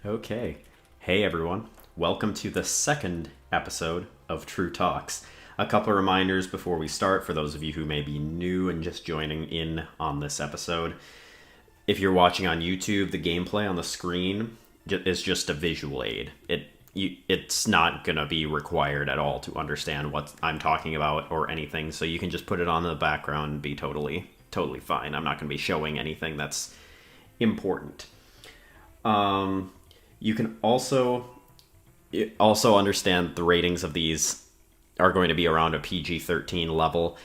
Okay. Hey everyone. Welcome to the second episode of True Talks. A couple of reminders before we start for those of you who may be new and just joining in on this episode. If you're watching on YouTube, the gameplay on the screen is just a visual aid. It's not going to be required at all to understand what I'm talking about or anything, so you can just put it on in the background and be totally fine. I'm not going to be showing anything that's important. You can also understand the ratings of these are going to be around a PG-13 level.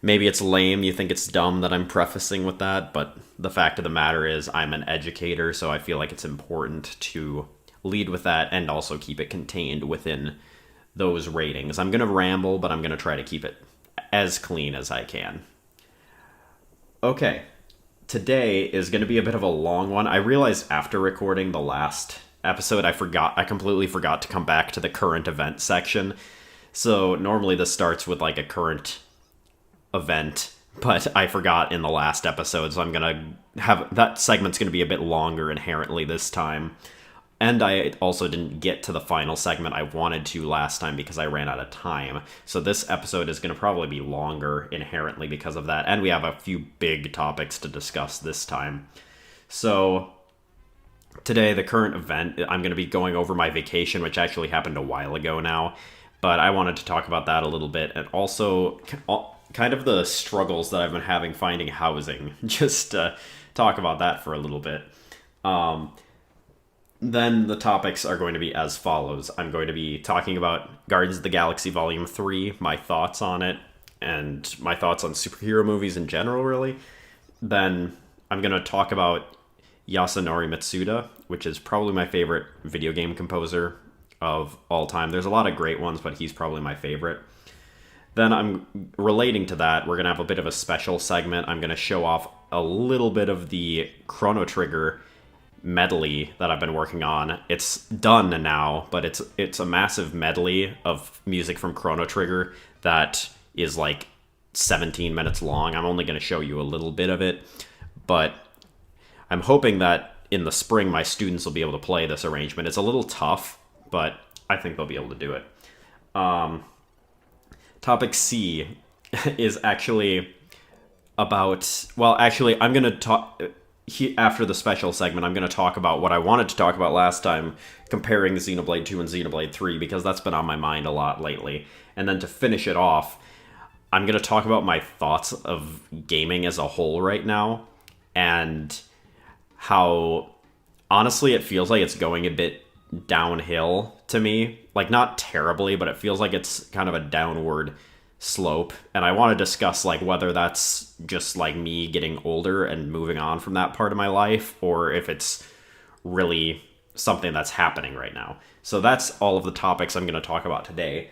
Maybe it's lame, you think it's dumb that I'm prefacing with that, but the fact of the matter is I'm an educator, so I feel like it's important to lead with that and also keep it contained within those ratings. I'm going to ramble, but I'm going to try to keep it as clean as I can. Okay, today is going to be a bit of a long one. I realized after recording the last episode, I completely forgot to come back to the current event section. So normally this starts with like a current event, but I forgot in the last episode, so I'm gonna have that segment's gonna be a bit longer inherently this time. And I also didn't get to the final segment I wanted to last time because I ran out of time. So this episode is going to probably be longer inherently because of that. And we have a few big topics to discuss this time. So today, the current event, I'm going to be going over my vacation, which actually happened a while ago now. But I wanted to talk about that a little bit. And also kind of the struggles that I've been having finding housing. Just talk about that for a little bit. Then the topics are going to be as follows. I'm going to be talking about Guardians of the Galaxy Volume 3, my thoughts on it, and my thoughts on superhero movies in general, really. Then I'm going to talk about Yasunori Mitsuda, which is probably my favorite video game composer of all time. There's a lot of great ones, but he's probably my favorite. Then I'm relating to that, we're going to have a bit of a special segment. I'm going to show off a little bit of the Chrono Trigger medley that I've been working on. It's done now, but it's a massive medley of music from Chrono Trigger that is like 17 minutes long. I'm only going to show you a little bit of it, but I'm hoping that in the spring my students will be able to play this arrangement. It's a little tough, but I think they'll be able to do it. Topic C is actually about, well, actually, I'm going to talk after the special segment. I'm going to talk about what I wanted to talk about last time, comparing Xenoblade 2 and Xenoblade 3, because that's been on my mind a lot lately. And then to finish it off, I'm going to talk about my thoughts of gaming as a whole right now, and how honestly it feels like it's going a bit downhill to me. Like, not terribly, but it feels like it's kind of a downward slope. And I want to discuss like whether that's just like me getting older and moving on from that part of my life, or if it's really something that's happening right now. So that's all of the topics I'm going to talk about today,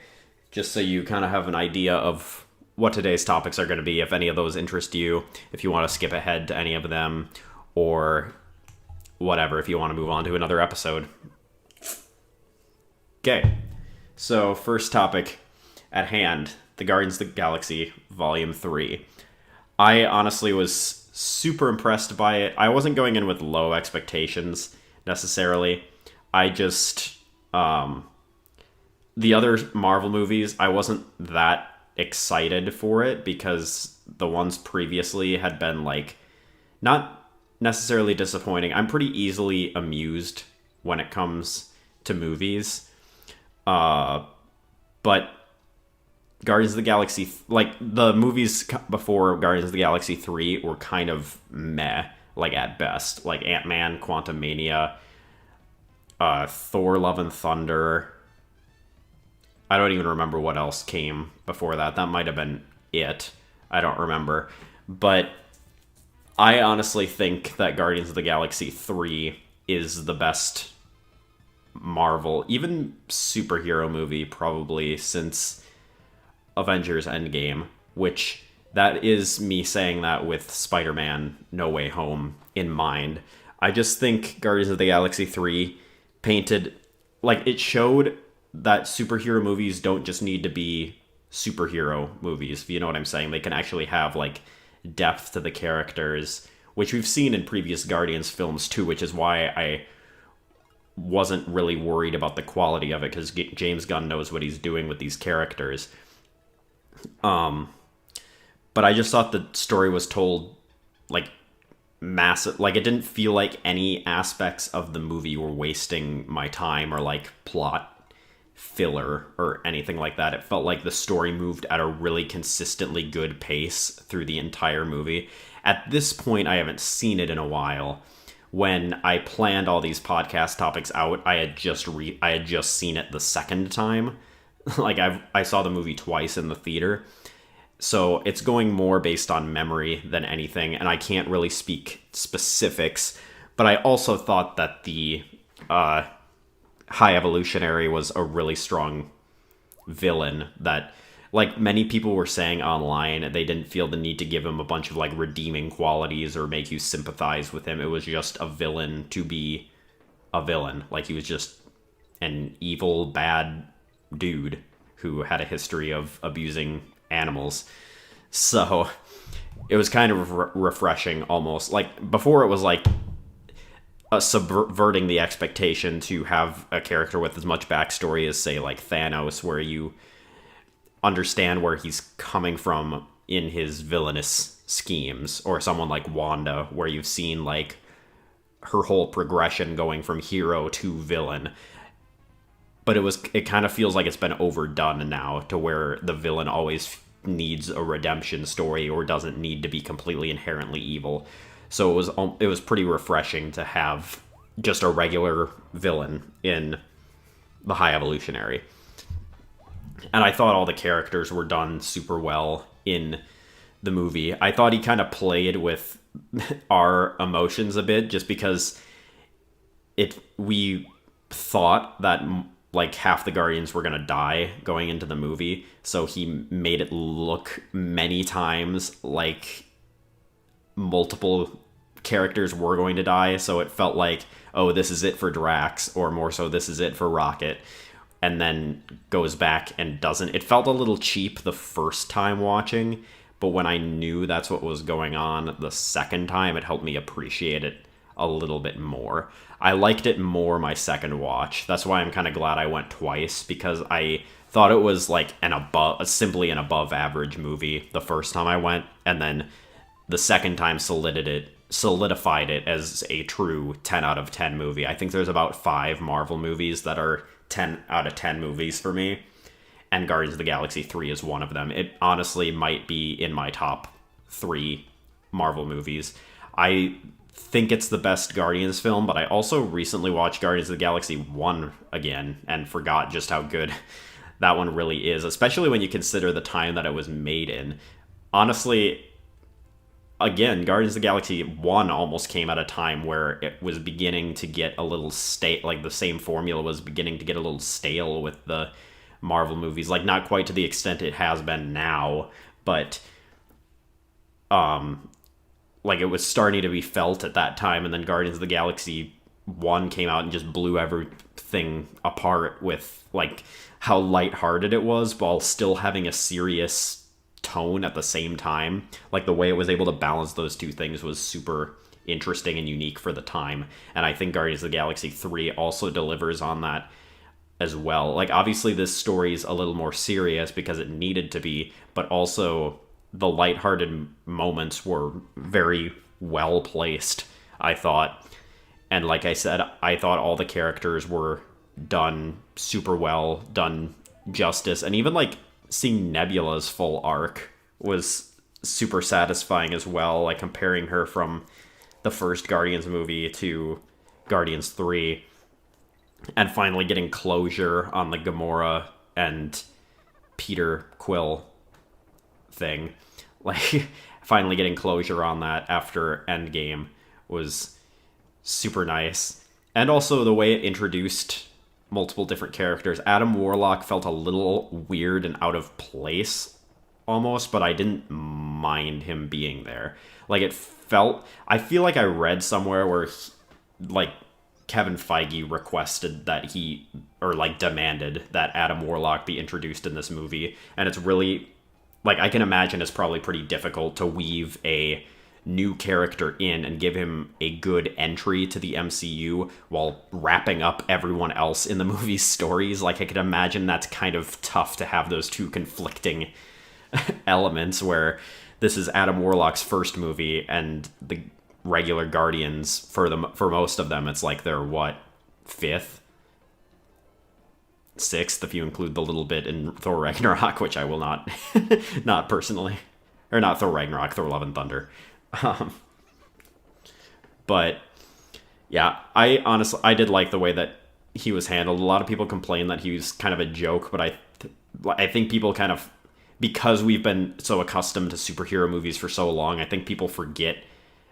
just so you kind of have an idea of what today's topics are going to be, if any of those interest you, if you want to skip ahead to any of them, or whatever, if you want to move on to another episode. Okay, so first topic at hand, the Guardians of the Galaxy Volume 3. I honestly was super impressed by it. I wasn't going in with low expectations, necessarily. I just, the other Marvel movies, I wasn't that excited for it, because the ones previously had been, like, not necessarily disappointing. I'm pretty easily amused when it comes to movies. But Guardians of the Galaxy, like, the movies before Guardians of the Galaxy 3 were kind of meh, like, at best. Like, Ant-Man, Quantumania, Thor, Love and Thunder. I don't even remember what else came before that. That might have been it. I don't remember. But I honestly think that Guardians of the Galaxy 3 is the best Marvel, even superhero movie, probably, since Avengers Endgame, which that is me saying that with Spider-Man No Way Home in mind. I just think Guardians of the Galaxy 3 painted, like, it showed that superhero movies don't just need to be superhero movies, if you know what I'm saying. They can actually have, like, depth to the characters, which we've seen in previous Guardians films too, which is why I wasn't really worried about the quality of it because James Gunn knows what he's doing with these characters. But I just thought the story was told like massive. Like, it didn't feel like any aspects of the movie were wasting my time or like plot filler or anything like that. It felt like the story moved at a really consistently good pace through the entire movie. At this point, I haven't seen it in a while. When I planned all these podcast topics out, I had just seen it the second time. Like, I saw the movie twice in the theater. So it's going more based on memory than anything, and I can't really speak specifics. But I also thought that the High Evolutionary was a really strong villain that, like many people were saying online, they didn't feel the need to give him a bunch of like redeeming qualities or make you sympathize with him. It was just a villain to be a villain. Like, he was just an evil, bad dude who had a history of abusing animals. So it was kind of refreshing almost. Like, before it was like subverting the expectation to have a character with as much backstory as, say, like Thanos, where you understand where he's coming from in his villainous schemes, or someone like Wanda, where you've seen like her whole progression going from hero to villain. But it kind of feels like it's been overdone now, to where the villain always needs a redemption story or doesn't need to be completely inherently evil. So it was pretty refreshing to have just a regular villain in the High Evolutionary. And I thought all the characters were done super well in the movie. I thought he kind of played with our emotions a bit, just because we thought that like half the Guardians were gonna die going into the movie, so he made it look many times like multiple characters were going to die, so it felt like, oh, this is it for Drax, or more so, this is it for Rocket, and then goes back and doesn't. It felt a little cheap the first time watching, but when I knew that's what was going on the second time, it helped me appreciate it a little bit more. I liked it more my second watch. That's why I'm kind of glad I went twice, because I thought it was like simply an above average movie the first time I went, and then the second time solidified it as a true 10 out of 10 movie. I think there's about 5 Marvel movies that are 10 out of 10 movies for me, and Guardians of the Galaxy 3 is one of them. It honestly might be in my top 3 Marvel movies. I think it's the best Guardians film, but I also recently watched Guardians of the Galaxy 1 again and forgot just how good that one really is, especially when you consider the time that it was made in. Honestly, again, Guardians of the Galaxy 1 almost came at a time where it was beginning to get a little stale, like the same formula was beginning to get a little stale with the Marvel movies. Like, not quite to the extent it has been now, but like, it was starting to be felt at that time, and then Guardians of the Galaxy 1 came out and just blew everything apart with like how lighthearted it was while still having a serious tone at the same time. Like, the way it was able to balance those two things was super interesting and unique for the time, and I think Guardians of the Galaxy 3 also delivers on that as well. Like, obviously this story's a little more serious because it needed to be, but also the lighthearted moments were very well placed, I thought. And like I said, I thought all the characters were done super well, done justice, and even like seeing Nebula's full arc was super satisfying as well, like comparing her from the first Guardians movie to Guardians 3, and finally getting closure on the Gamora and Peter Quill thing. Like, finally getting closure on that after Endgame was super nice. And also the way it introduced multiple different characters. Adam Warlock felt a little weird and out of place almost, but I didn't mind him being there. Like, I feel like I read somewhere where like Kevin Feige requested that demanded that Adam Warlock be introduced in this movie, and it's really, like, I can imagine it's probably pretty difficult to weave a new character in and give him a good entry to the MCU while wrapping up everyone else in the movie's stories. Like, I could imagine that's kind of tough to have those two conflicting elements, where this is Adam Warlock's first movie and the regular Guardians, for most of them, it's like their fifth, sixth, if you include the little bit in Thor Ragnarok, which I will not not personally, or not Thor Ragnarok, Thor Love and Thunder. But yeah, I did like the way that he was handled. A lot of people complain that he was kind of a joke, but I think people kind of, because we've been so accustomed to superhero movies for so long, I think people forget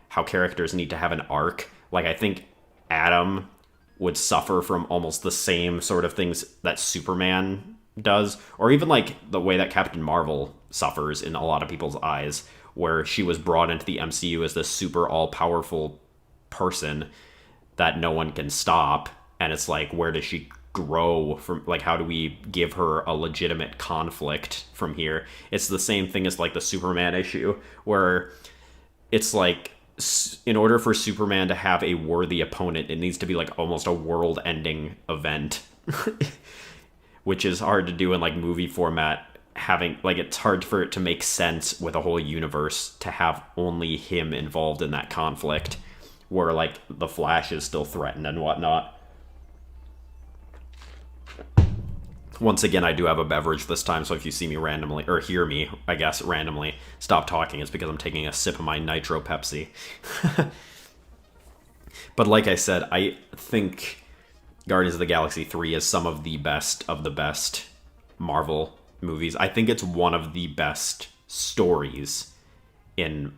how characters need to have an arc. Like, I think Adam would suffer from almost the same sort of things that Superman does, or even like the way that Captain Marvel suffers in a lot of people's eyes, where she was brought into the MCU as this super all-powerful person that no one can stop, and it's like, where does she grow from? Like, how do we give her a legitimate conflict from here? It's the same thing as like the Superman issue, where it's like, in order for Superman to have a worthy opponent, it needs to be like almost a world-ending event, which is hard to do in like movie format. Having, like, it's hard for it to make sense with a whole universe to have only him involved in that conflict, where like the Flash is still threatened and whatnot. Once again, I do have a beverage this time, so if you see me randomly, or hear me, I guess, randomly stop talking, it's because I'm taking a sip of my Nitro Pepsi. But like I said, I think Guardians of the Galaxy 3 is some of the best Marvel movies. I think it's one of the best stories in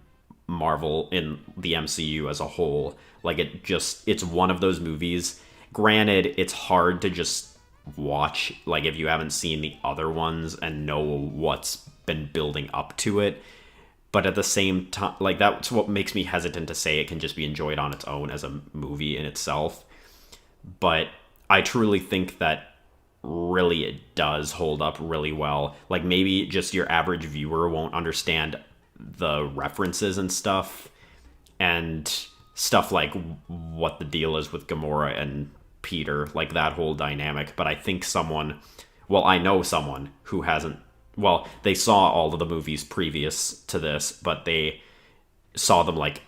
Marvel, in the MCU as a whole. Like, it's one of those movies. Granted, it's hard to just watch, like, if you haven't seen the other ones and know what's been building up to it, but at the same time, like, that's what makes me hesitant to say it can just be enjoyed on its own as a movie in itself. But I truly think that really it does hold up really well. Like, maybe just your average viewer won't understand the references and stuff like what the deal is with Gamora and Peter, like that whole dynamic. But I think I know someone who hasn't, they saw all of the movies previous to this, but they saw them like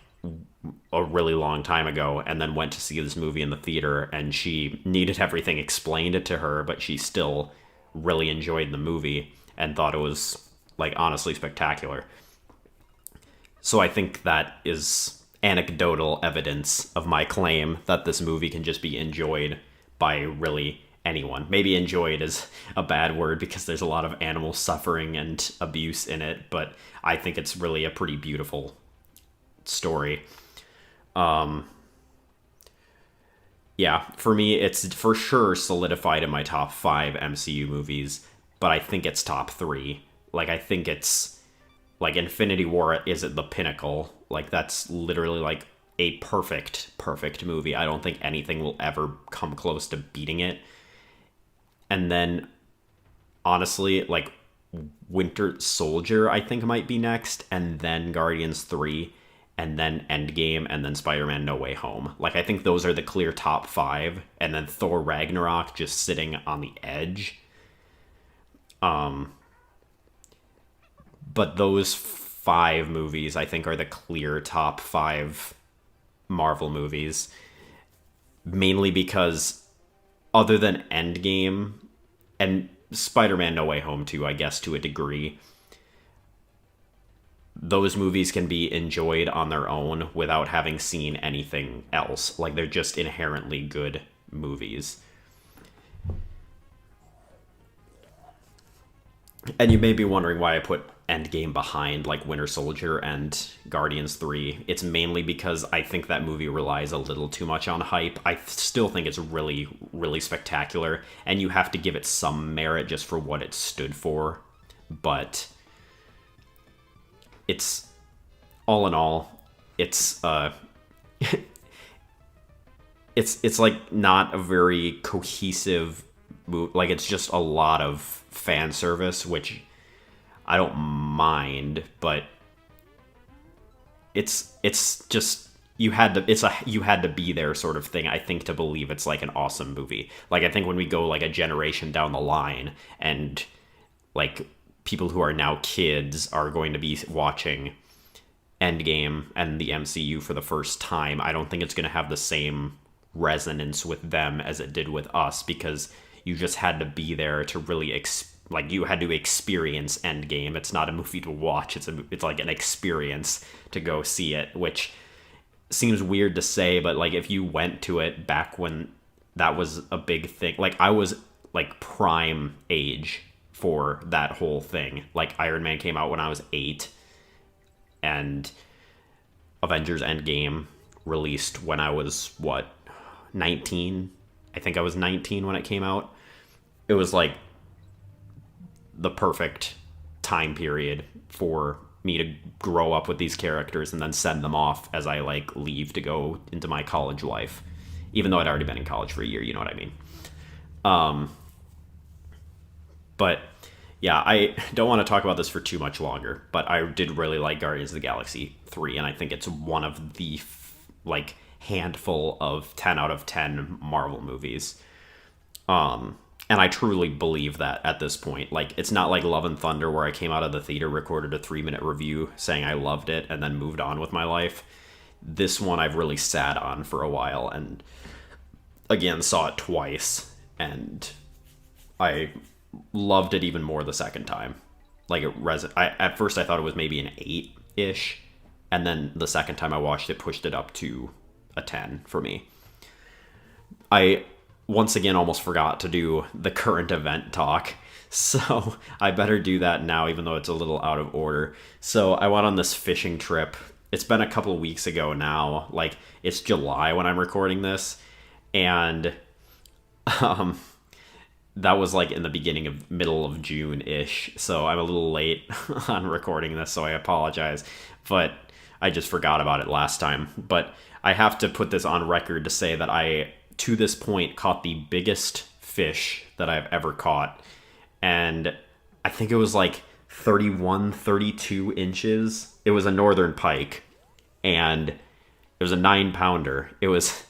a really long time ago and then went to see this movie in the theater, and she needed everything explained to her, but she still really enjoyed the movie and thought it was, like, honestly spectacular. So I think that is anecdotal evidence of my claim that this movie can just be enjoyed by really anyone. Maybe enjoyed is a bad word because there's a lot of animal suffering and abuse in it, but I think it's really a pretty beautiful story. Yeah, for me, it's for sure solidified in my top 5 MCU movies, but I think it's top 3. Like, I think it's, like, Infinity War is at the pinnacle. Like, that's literally, like, a perfect movie. I don't think anything will ever come close to beating it. And then, honestly, like, Winter Soldier, I think, might be next, and then Guardians 3, and then Endgame, and then Spider-Man No Way Home. Like, I think those are the clear top 5, and then Thor Ragnarok just sitting on the edge. But those 5 movies, I think, are the clear top 5 Marvel movies. Mainly because, other than Endgame, and Spider-Man No Way Home too, I guess, to a degree, those movies can be enjoyed on their own without having seen anything else. Like, they're just inherently good movies. And you may be wondering why I put Endgame behind, like, Winter Soldier and Guardians 3. It's mainly because I think that movie relies a little too much on hype. I still think it's really, really spectacular, and you have to give it some merit just for what it stood for. But it's, all in all, it's it's like not a very cohesive movie. Like, it's just a lot of fan service, which I don't mind, but it's just you had to be there sort of thing, I think, to believe it's like an awesome movie. Like, I think when we go like a generation down the line, and like people who are now kids are going to be watching Endgame and the MCU for the first time, I don't think it's going to have the same resonance with them as it did with us, because you just had to be there to really like, you had to experience Endgame. It's not a movie to watch. It's like an experience to go see it, which seems weird to say, but like, if you went to it back when that was a big thing, like I was like prime age for that whole thing. Like, Iron Man came out when I was 8, and Avengers Endgame released when I was 19. I think I was 19 when it came out. It was like the perfect time period for me to grow up with these characters and then send them off as I like leave to go into my college life, even though I'd already been in college for a year. You know what I mean? But yeah, I don't want to talk about this for too much longer, but I did really like Guardians of the Galaxy 3, and I think it's one of the like handful of 10 out of 10 Marvel movies. And I truly believe that at this point. Like, it's not like Love and Thunder, where I came out of the theater, recorded a 3-minute review saying I loved it, and then moved on with my life. This one I've really sat on for a while, and again saw it twice, and I loved it even more the second time. Like, at first I thought it was maybe an 8-ish, and then the second time I watched it, pushed it up to a 10 for me. I once again almost forgot to do the current event talk, so I better do that now, even though it's a little out of order. So I went on this fishing trip. It's been a couple weeks ago now. Like, it's July when I'm recording this, and that was like in the middle of June-ish, so I'm a little late on recording this, so I apologize, but I just forgot about it last time. But I have to put this on record to say that I, to this point, caught the biggest fish that I've ever caught, and I think it was like 31, 32 inches. It was a northern pike, and it was a 9-pounder. It was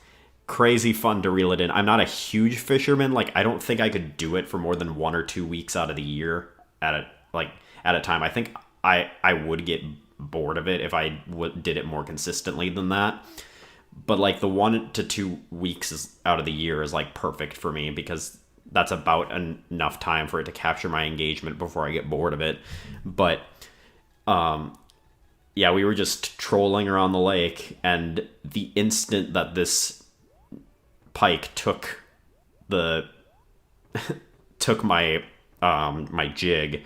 crazy fun to reel it in. I'm not a huge fisherman. Like, I don't think I could do it for more than 1 or 2 weeks out of the year at a time. I think I would get bored of it if I did it more consistently than that. But like, the 1 to 2 weeks out of the year is like perfect for me, because that's about enough time for it to capture my engagement before I get bored of it. But yeah, we were just trolling around the lake, and the instant that this pike took my my jig,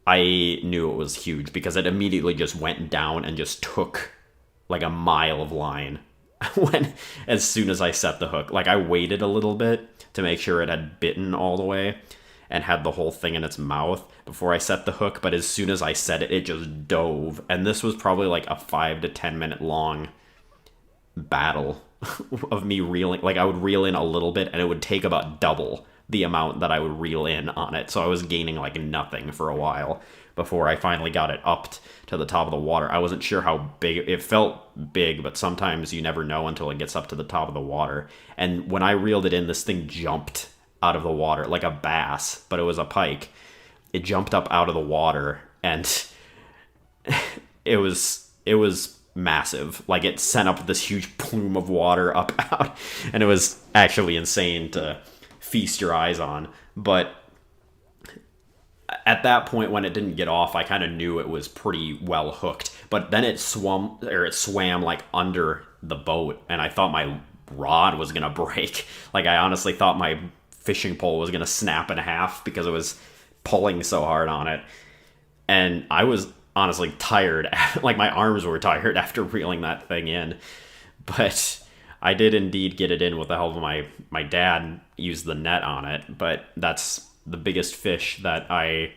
I knew it was huge, because it immediately just went down and just took like a mile of line as soon as I set the hook. Like, I waited a little bit to make sure it had bitten all the way and had the whole thing in its mouth before I set the hook, but as soon as I set it, it just dove. And this was probably like a 5 to 10 minute long battle of me reeling. Like, I would reel in a little bit, and it would take about double the amount that I would reel in on it. So I was gaining like nothing for a while before I finally got it up to the top of the water. I wasn't sure how big it felt. Big, but sometimes you never know until it gets up to the top of the water. And when I reeled it in, this thing jumped out of the water like a bass, but it was a pike. It jumped up out of the water, and it was massive. Like, it sent up this huge plume of water up out, and it was actually insane to feast your eyes on. But at that point, when it didn't get off, I kind of knew it was pretty well hooked. But then it swam like under the boat, and I thought my rod was gonna break. Like, I honestly thought my fishing pole was gonna snap in half because it was pulling so hard on it. And I was honestly tired. Like, my arms were tired after reeling that thing in. But I did indeed get it in with the help of my dad used the net on it. But that's the biggest fish that I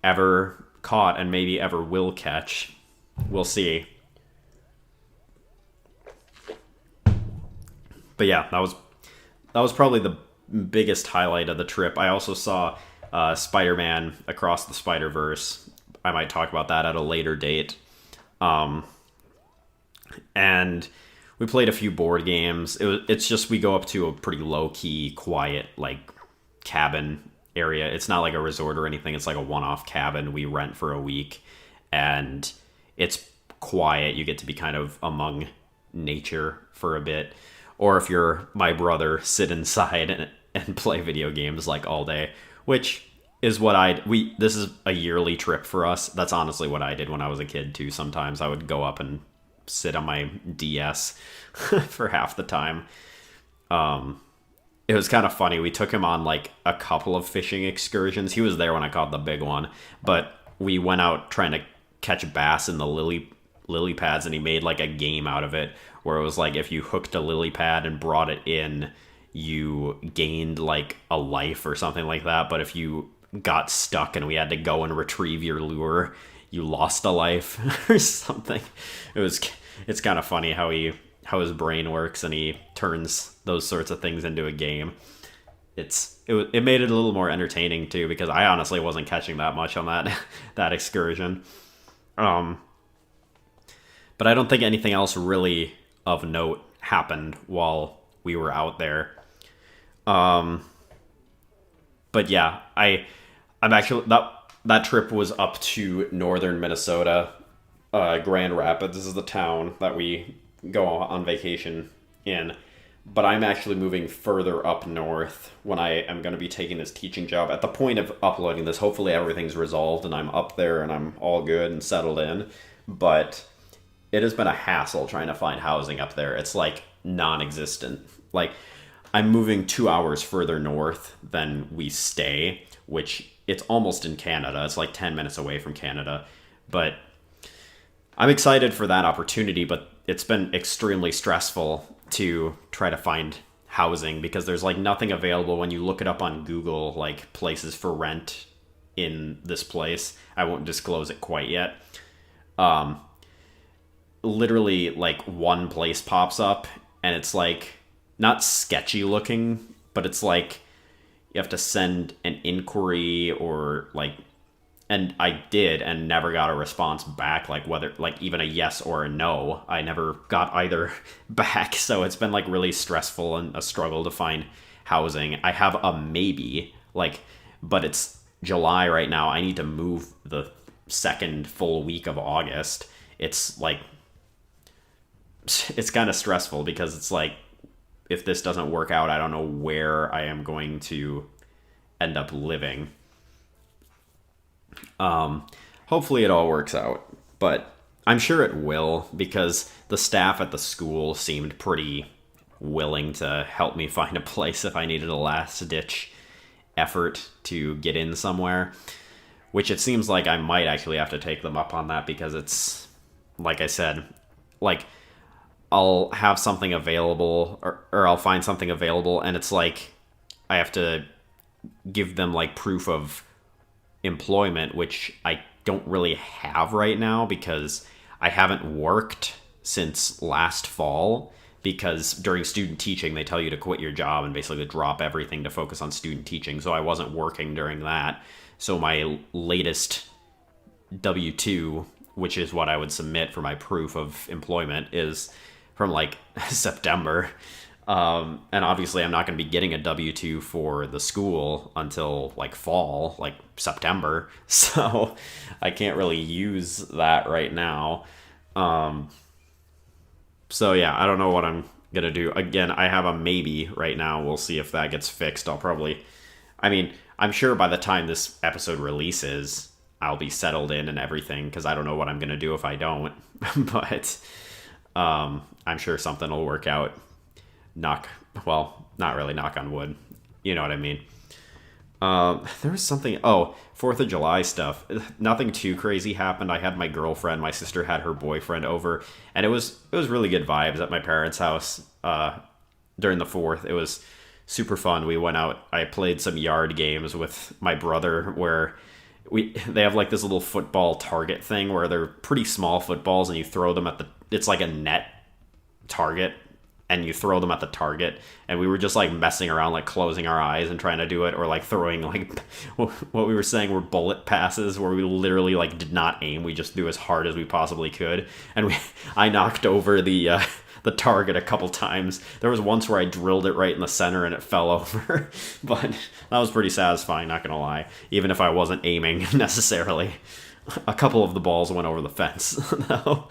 ever caught, and maybe ever will catch. We'll see. But yeah, that was probably the biggest highlight of the trip. I also saw Spider-Man Across the Spider-Verse. I might talk about that at a later date. and we played a few board games. It's just we go up to a pretty low key, quiet like cabin area. It's not like a resort or anything. It's like a one off cabin we rent for a week, and it's quiet. You get to be kind of among nature for a bit. Or if you're my brother, sit inside and play video games like all day, which is what this is a yearly trip for us. That's honestly what I did when I was a kid too. Sometimes I would go up and sit on my DS for half the time. It was kind of funny. We took him on like a couple of fishing excursions. He was there when I caught the big one, but we went out trying to catch bass in the lily pads, and he made like a game out of it where it was like if you hooked a lily pad and brought it in, you gained like a life or something like that. But if you got stuck and we had to go and retrieve your lure, you lost a life or something. It's kind of funny how his brain works, and he turns those sorts of things into a game. It made it a little more entertaining too, because I honestly wasn't catching that much on that excursion. But I don't think anything else really of note happened while we were out there. But yeah, I'm actually that trip was up to northern Minnesota. Grand Rapids is the town that we go on vacation in. But I'm actually moving further up north when I am going to be taking this teaching job. At the point of uploading this, hopefully everything's resolved and I'm up there and I'm all good and settled in. But it has been a hassle trying to find housing up there. It's like non-existent. Like, I'm moving 2 hours further north than we stay, which it's almost in Canada. It's like 10 minutes away from Canada. But I'm excited for that opportunity, but it's been extremely stressful to try to find housing because there's like nothing available when you look it up on Google, like places for rent in this place. I won't disclose it quite yet. Literally like one place pops up and it's like not sketchy looking, but it's like you have to send an inquiry or like, and I did and never got a response back, like whether like even a yes or a no. I never got either back. So it's been like really stressful and a struggle to find housing. I have a maybe, like, but it's July right now. I need to move the second full week of August. It's like, it's kind of stressful because it's like, if this doesn't work out, I don't know where I am going to end up living. Hopefully it all works out, but I'm sure it will because the staff at the school seemed pretty willing to help me find a place if I needed a last ditch effort to get in somewhere, which it seems like I might actually have to take them up on that because it's, like I said, like I'll have something available or I'll find something available and it's like I have to give them like proof of employment, which I don't really have right now because I haven't worked since last fall, because during student teaching they tell you to quit your job and basically drop everything to focus on student teaching. So I wasn't working during that. So my latest W-2, which is what I would submit for my proof of employment, is from like September. And obviously I'm not going to be getting a W-2 for the school until like fall, like September. So I can't really use that right now. So yeah, I don't know what I'm going to do. Again, I have a maybe right now. We'll see if that gets fixed. I'm sure by the time this episode releases, I'll be settled in and everything because I don't know what I'm going to do if I don't. But I'm sure something will work out. Not really knock on wood. You know what I mean? There was something, 4th of July stuff. Nothing too crazy happened. I had my sister had her boyfriend over, and it was really good vibes at my parents' house during the 4th. It was super fun. We went out, I played some yard games with my brother where they have like this little football target thing where they're pretty small footballs and you throw them it's like a net target and you throw them at the target, and we were just like messing around, like closing our eyes and trying to do it, or like throwing like what we were saying were bullet passes where we literally like did not aim, we just threw as hard as we possibly could, and I knocked over the target a couple times. There was once where I drilled it right in the center and it fell over, but that was pretty satisfying, not gonna lie, even if I wasn't aiming necessarily. A couple of the balls went over the fence though.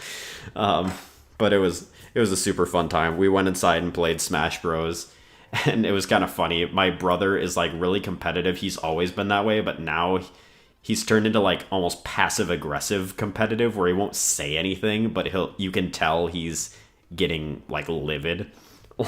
But it was a super fun time. We went inside and played Smash Bros. And it was kind of funny. My brother is like really competitive. He's always been that way, but now he's turned into like almost passive aggressive competitive, where he won't say anything, but you can tell he's getting like livid.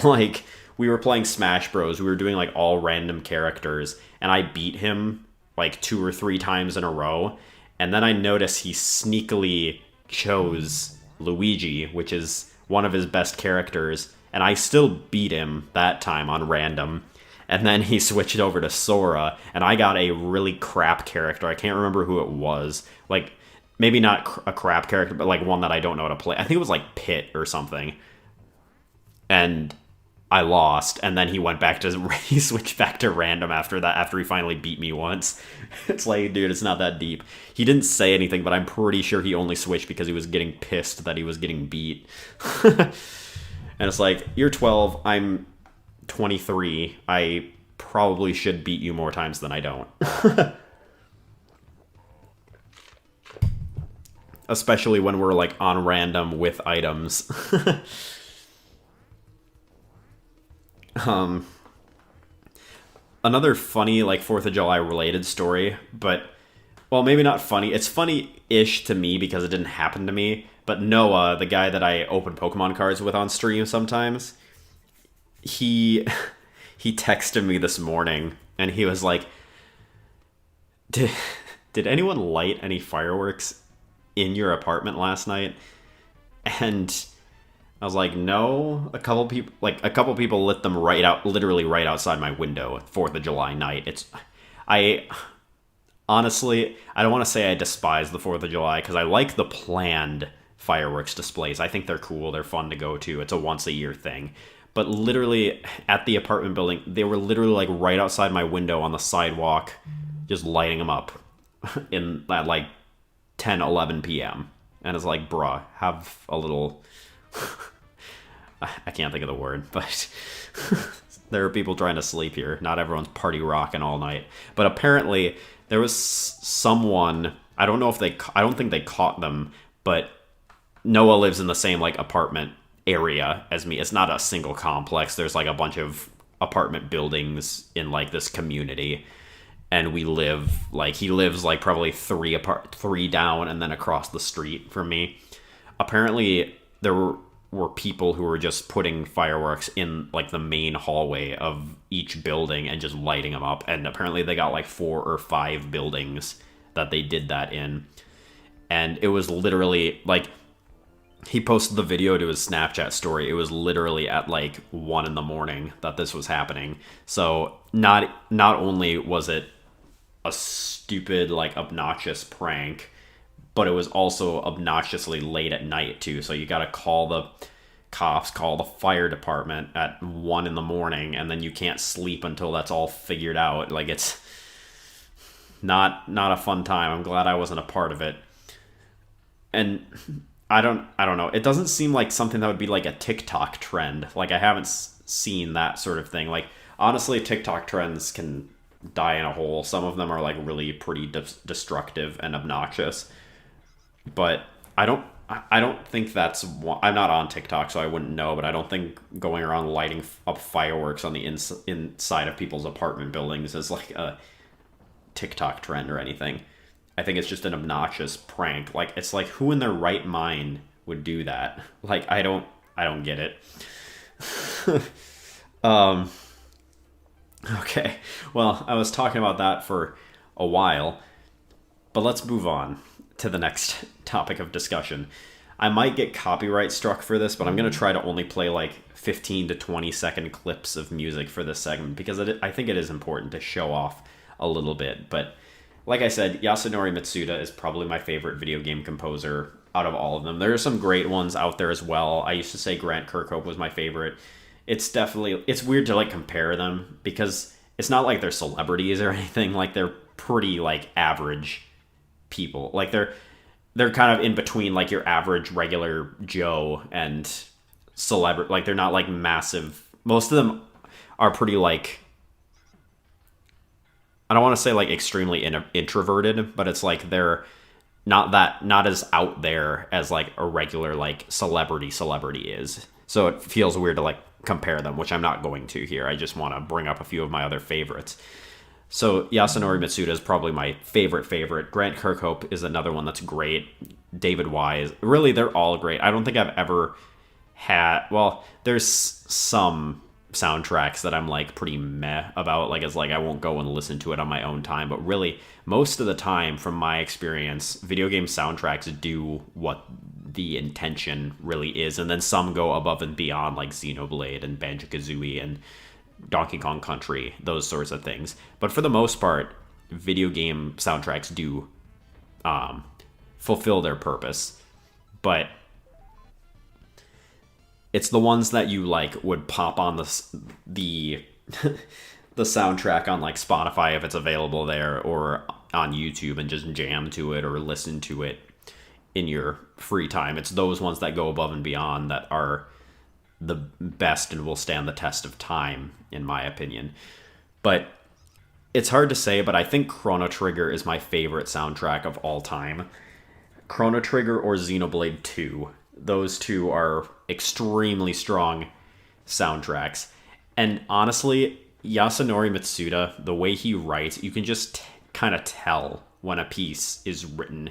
Like, we were playing Smash Bros. We were doing like all random characters, and I beat him like 2 or 3 times in a row. And then I noticed he sneakily chose Luigi, which is one of his best characters, and I still beat him that time on random. And then he switched over to Sora, and I got a really crap character. I can't remember who it was. Like, maybe not a crap character, but like one that I don't know how to play. I think it was like Pit or something. And I lost, and then he switched back to random after that, after he finally beat me once. It's like, dude, it's not that deep. He didn't say anything, but I'm pretty sure he only switched because he was getting pissed that he was getting beat. And it's like, you're 12, I'm 23, I probably should beat you more times than I don't. Especially when we're like on random with items. Another funny like 4th of July related story, but, well, maybe not funny. It's funny-ish to me because it didn't happen to me, but Noah, the guy that I open Pokemon cards with on stream sometimes, he texted me this morning, and he was like, did anyone light any fireworks in your apartment last night? And I was like, no. A couple people lit them literally right outside my window, 4th of July night. Honestly, I don't want to say I despise the 4th of July, because I like the planned fireworks displays. I think they're cool. They're fun to go to. It's a once a year thing. But literally at the apartment building, they were literally like right outside my window on the sidewalk, just lighting them up at like 10, 11 p.m. And it's like, bruh, have a little... I can't think of the word, but there are people trying to sleep here. Not everyone's party rocking all night. But apparently there was someone, I don't think they caught them, but Noah lives in the same like apartment area as me. It's not a single complex. There's like a bunch of apartment buildings in like this community. And he lives like probably 3 down and then across the street from me. Apparently there were people who were just putting fireworks in like the main hallway of each building and just lighting them up. And apparently they got like 4 or 5 buildings that they did that in. And it was literally like, he posted the video to his Snapchat story. It was literally at like 1 a.m. that this was happening. So not only was it a stupid, like, obnoxious prank, but it was also obnoxiously late at night too. So you gotta call the cops, call the fire department at 1 a.m, and then you can't sleep until that's all figured out. Like, it's not a fun time. I'm glad I wasn't a part of it. And I don't know. It doesn't seem like something that would be like a TikTok trend. Like, I haven't seen that sort of thing. Like, honestly, TikTok trends can die in a hole. Some of them are like really pretty destructive and obnoxious. But I don't think that's... I'm not on TikTok, so I wouldn't know, but I don't think going around lighting up fireworks on the inside of people's apartment buildings is like a TikTok trend or anything. I think it's just an obnoxious prank. Like, it's like, who in their right mind would do that? Like, I don't get it. Okay, well, I was talking about that for a while, but let's move on to the next topic of discussion. I might get copyright struck for this, but I'm going to try to only play like 15 to 20 second clips of music for this segment, because I think it is important to show off a little bit. But like I said, Yasunori Mitsuda is probably my favorite video game composer. out of all of them. There are some great ones out there as well. I used to say Grant Kirkhope was my favorite. It's weird to like compare them because it's not like they're celebrities or anything. Like they're pretty like average people. Like they're kind of in between like your average regular Joe and celebrity. Like they're not like massive. Most of them are pretty like, I don't want to say like extremely introverted, but it's like they're not as out there as like a regular like celebrity is. So it feels weird to like compare them, which I'm not going to here. I just want to bring up a few of my other favorites. So Yasunori Mitsuda is probably my favorite. Grant Kirkhope is another one that's great. David Wise. Really, they're all great. I don't think I've ever had... Well, there's some soundtracks that I'm like pretty meh about. Like, it's like I won't go and listen to it on my own time. But really, most of the time, from my experience, video game soundtracks do what the intention really is. And then some go above and beyond, like Xenoblade and Banjo-Kazooie and Donkey Kong Country, those sorts of things. But for the most part, video game soundtracks do fulfill their purpose. But it's the ones that you like would pop on the the soundtrack on like Spotify if it's available there, or on YouTube and just jam to it or listen to it in your free time. It's those ones that go above and beyond that are the best and will stand the test of time, in my opinion. But it's hard to say, but I think Chrono Trigger is my favorite soundtrack of all time. Chrono Trigger or Xenoblade 2. Those two are extremely strong soundtracks. And honestly, Yasunori Mitsuda, the way he writes, you can just kind of tell when a piece is written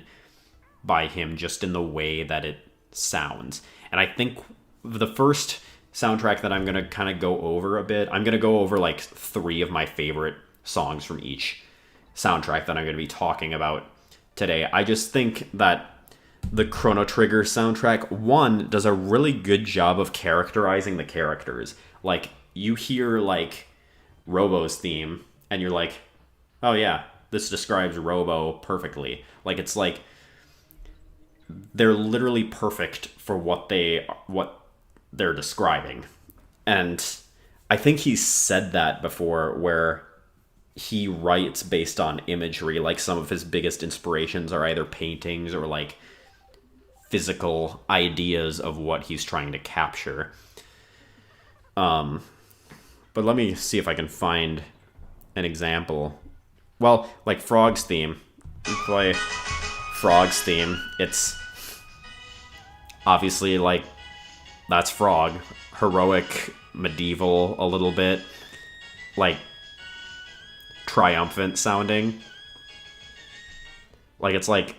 by him just in the way that it sounds. And I think the first soundtrack that I'm going to kind of go over a bit, I'm going to go over like 3 of my favorite songs from each soundtrack that I'm going to be talking about today. I just think that the Chrono Trigger soundtrack, one, does a really good job of characterizing the characters. Like, you hear like Robo's theme and you're like, oh yeah, this describes Robo perfectly. Like, it's like they're literally perfect for what they're describing. And I think he's said that before, where he writes based on imagery. Like, some of his biggest inspirations are either paintings or like physical ideas of what he's trying to capture. But let me see if I can find an example. Well, like Frog's theme. You play Frog's theme. It's obviously like, that's Frog. Heroic, medieval a little bit. Like, triumphant sounding. Like, it's like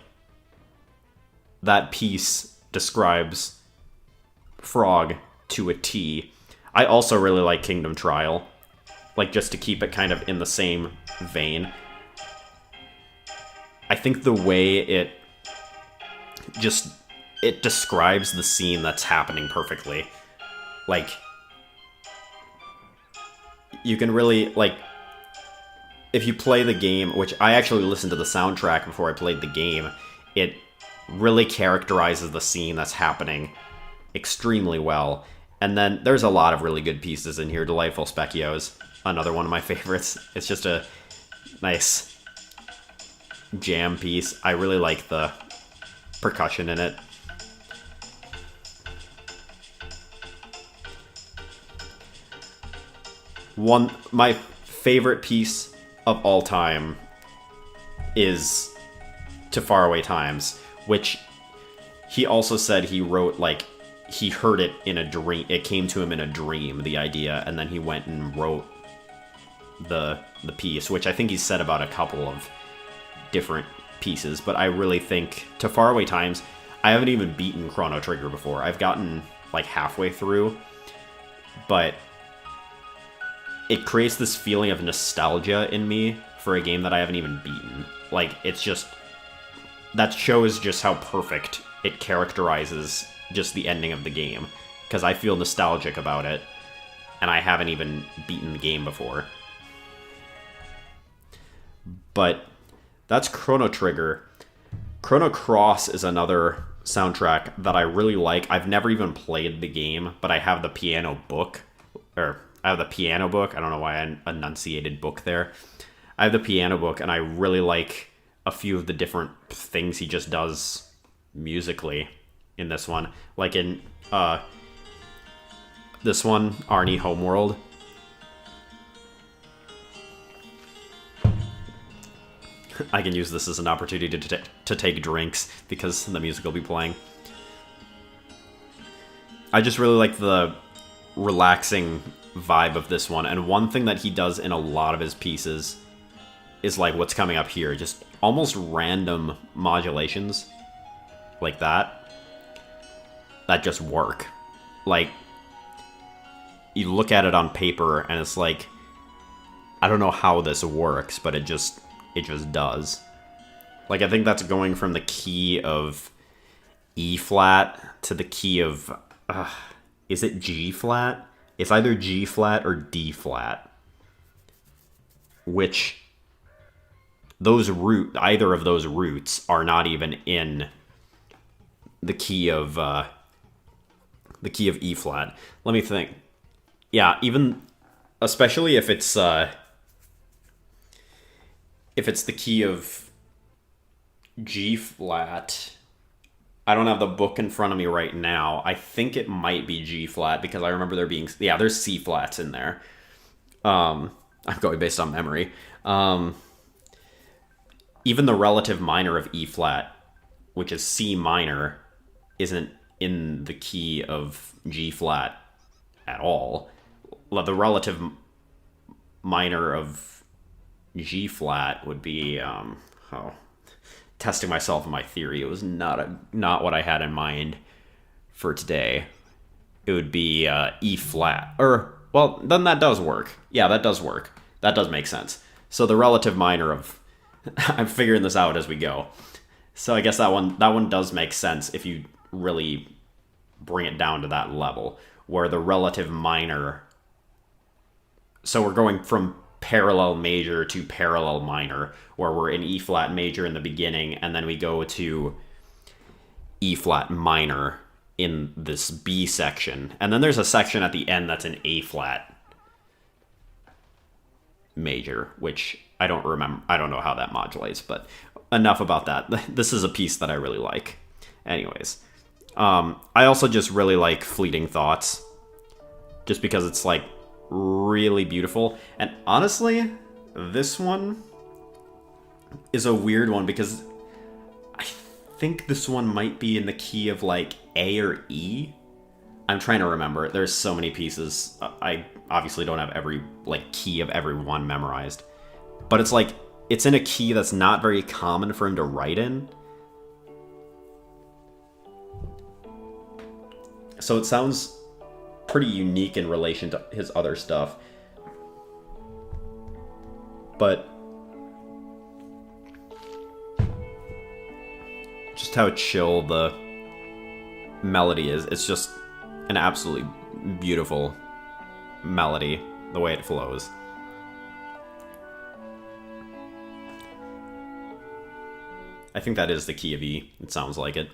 that piece describes Frog to a T. I also really like Kingdom Trial. Like, just to keep it kind of in the same vein. I think the way it describes the scene that's happening perfectly. Like, you can really, like, if you play the game, which I actually listened to the soundtrack before I played the game, it really characterizes the scene that's happening extremely well. And then there's a lot of really good pieces in here. Delightful Specchios, another one of my favorites. It's just a nice jam piece. I really like the percussion in it. My favorite piece of all time is To Faraway Times, which he also said he wrote, like, he heard it in a dream. It came to him in a dream, the idea, and then he went and wrote the piece, which I think he said about a couple of different pieces. But I really think To Faraway Times, I haven't even beaten Chrono Trigger before. I've gotten like halfway through, but it creates this feeling of nostalgia in me for a game that I haven't even beaten. Like, it's just, that shows just how perfect it characterizes just the ending of the game, because I feel nostalgic about it, and I haven't even beaten the game before. But that's Chrono Trigger. Chrono Cross is another soundtrack that I really like. I've never even played the game, but I have the piano book. Or, I have the piano book. I don't know why I enunciated book there. I have the piano book, and I really like a few of the different things he just does musically in this one. Like in this one, Arnie Homeworld. I can use this as an opportunity to take drinks because the music will be playing. I just really like the relaxing vibe of this one, and one thing that he does in a lot of his pieces is like what's coming up here, just almost random modulations like that just work. Like, you look at it on paper and it's like, I don't know how this works, but it just does. Like, I think that's going from the key of E flat to the key of is it G flat? It's either G flat or D flat, which either of those roots are not even in the key of E flat. Let me think. Yeah, even especially if it's the key of G flat. I don't have the book in front of me right now. I think it might be G flat because I remember there being, there's C flats in there. I'm going based on memory. Even the relative minor of E flat, which is C minor, isn't in the key of G flat at all. The relative minor of G flat would be testing myself in my theory. It was not what I had in mind for today. It would be E flat, well, then that does work. Yeah, that does work. That does make sense. So the relative minor of I'm figuring this out as we go. So I guess that one does make sense if you really bring it down to that level, where the relative minor. So we're going from parallel major to parallel minor, where we're in E flat major in the beginning, and then we go to E flat minor in this B section, and then there's a section at the end that's an A flat major, which I don't remember. I don't know how that modulates, but enough about that. This is a piece that I really like. Anyways, I also just really like Fleeting Thoughts, just because it's like really beautiful. And honestly, this one is a weird one because I think this one might be in the key of like A or E. I'm trying to remember. There's so many pieces. I obviously don't have every like key of every one memorized, but it's like it's in a key that's not very common for him to write in. So it sounds pretty unique in relation to his other stuff. But just how chill the melody is. It's just an absolutely beautiful melody, the way it flows. I think that is the key of E. It sounds like it.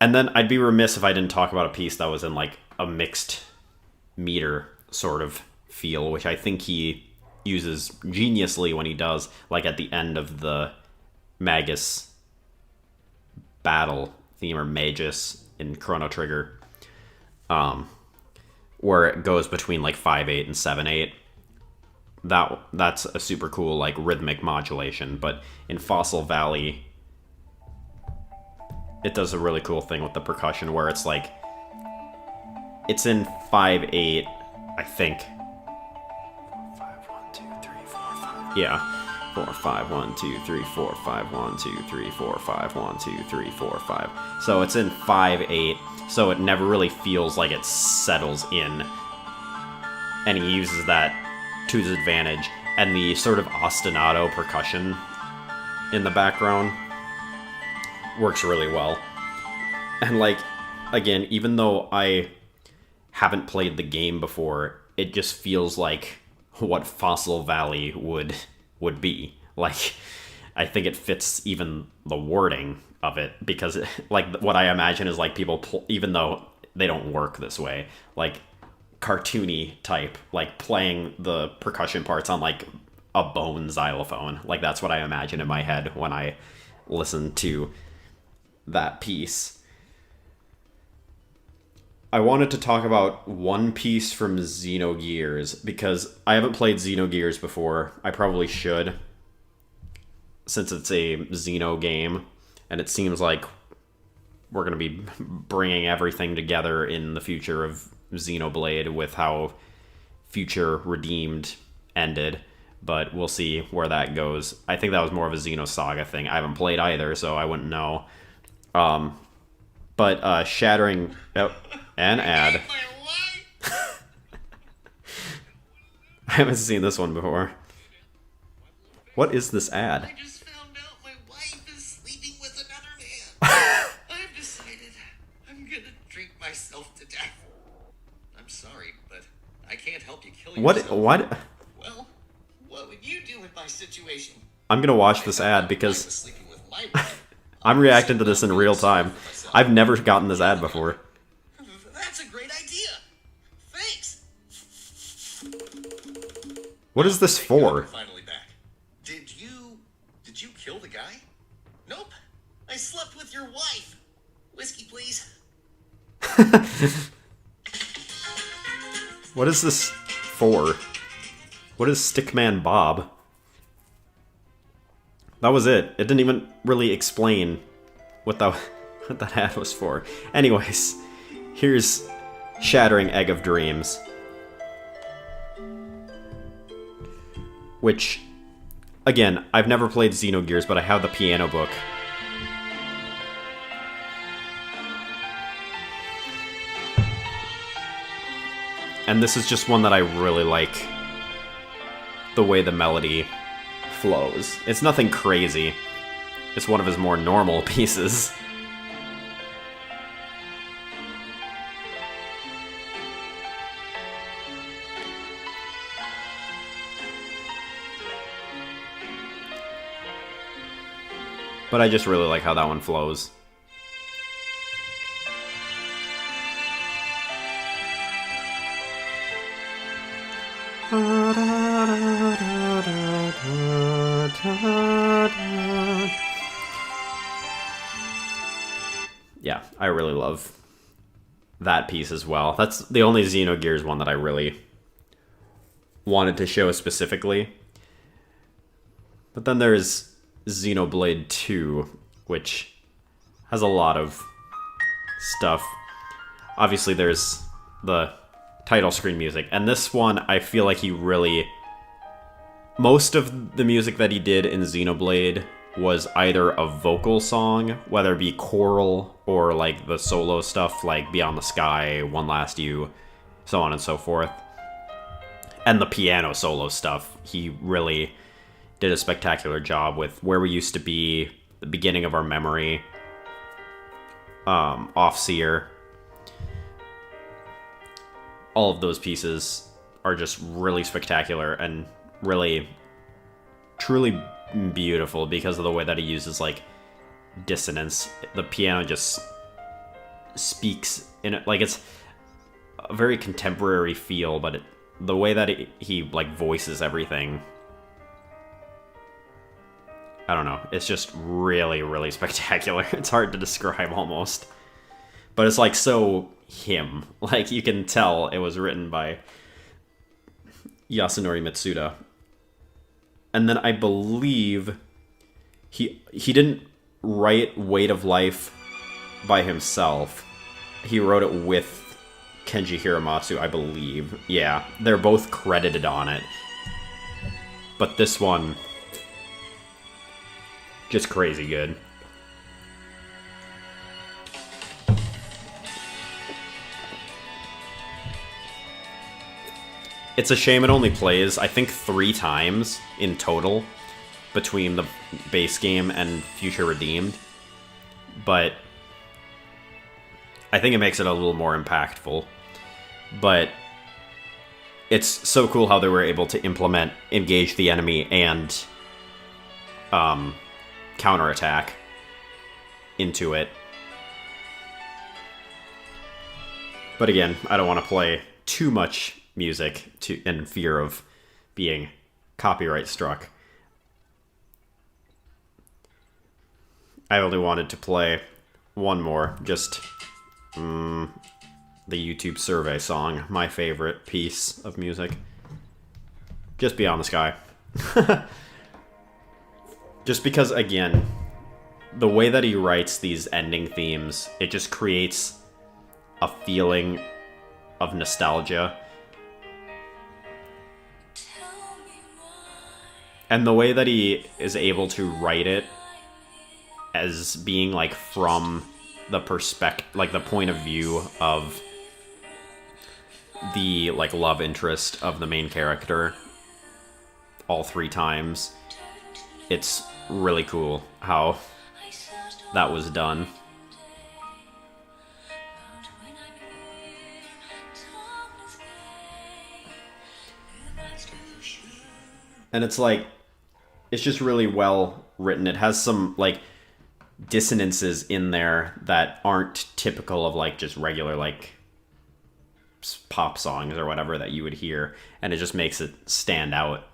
And then I'd be remiss if I didn't talk about a piece that was in like a mixed meter sort of feel, which I think he uses geniusly when he does, like at the end of the Magus battle theme, or Magus in Chrono Trigger, where it goes between like 5/8 and 7/8. That's a super cool like rhythmic modulation. But in Fossil Valley, it does a really cool thing with the percussion where it's like it's in 5/8, I think. 5 1 2 3 4 5. Yeah. 4 5 1 2 3 4 5 1 2 3 4 5 1 2 3 4 5. So it's in 5/8, so it never really feels like it settles in. And he uses that to his advantage. And the sort of ostinato percussion in the background works really well. And like, again, even though I haven't played the game before, it just feels like what Fossil Valley would be. Like, I think it fits even the wording of it, because like what I imagine is like people even though they don't work this way, like cartoony type, like playing the percussion parts on like a bone xylophone. Like that's what I imagine in my head when I listen to that piece. I wanted to talk about one piece from Xenogears because I haven't played Xenogears before. I probably should, since it's a Xeno game, and it seems like we're going to be bringing everything together in the future of Xenoblade with how Future Redeemed ended, but we'll see where that goes. I think that was more of a Xenosaga thing. I haven't played either, so I wouldn't know. But Shattering... Oh, an ad. I haven't seen this one before. What is this ad? I just found out my wife is sleeping with another man. I've decided I'm gonna drink myself to death. I'm sorry, but I can't help you kill yourself. What? Well, what would you do in my situation? I'm gonna watch this ad because I'm reacting to this in real time. I've never gotten this ad before. That's a great idea. Thanks. What is this for? Finally back. Did you kill the guy? Nope. I slept with your wife. Whiskey, please. What is this for? What is Stickman Bob? That was it. It didn't even really explain what that ad was for. Anyways, here's Shattering Egg of Dreams. Which, again, I've never played Xenogears, but I have the piano book. And this is just one that I really like. The way the melody flows. It's nothing crazy. It's one of his more normal pieces. But I just really like how that one flows. Yeah, I really love that piece as well. That's the only Xenogears one that I really wanted to show specifically. But then there's Xenoblade 2, which has a lot of stuff. Obviously, there's the title screen music. And this one, I feel like he really... Most of the music that he did in Xenoblade was either a vocal song, whether it be choral or like the solo stuff like Beyond the Sky, One Last You, so on and so forth. And the piano solo stuff, he really did a spectacular job with Where We Used to Be, The Beginning of Our Memory, Offseer. All of those pieces are just really spectacular and really, truly beautiful because of the way that he uses like dissonance. The piano just speaks in it, like it's a very contemporary feel, but the way that he like voices everything, I don't know, it's just really, really spectacular. It's hard to describe almost, but it's like so him. Like you can tell it was written by Yasunori Mitsuda. And then I believe he didn't write Weight of Life by himself. He wrote it with Kenji Hiramatsu, I believe. Yeah, they're both credited on it. But this one, just crazy good. It's a shame it only plays, I think, 3 times in total between the base game and Future Redeemed. But I think it makes it a little more impactful. But it's so cool how they were able to implement engage the enemy and counterattack into it. But again, I don't want to play too much music in fear of being copyright struck. I only wanted to play one more, just the YouTube survey song, my favorite piece of music. Just Beyond the Sky. Just because, again, the way that he writes these ending themes, it just creates a feeling of nostalgia. And the way that he is able to write it as being like from the perspective, like the point of view of the like love interest of the main character all three times. It's really cool how that was done. And it's like, it's just really well written. It has some like dissonances in there that aren't typical of like just regular like pop songs or whatever that you would hear, and it just makes it stand out.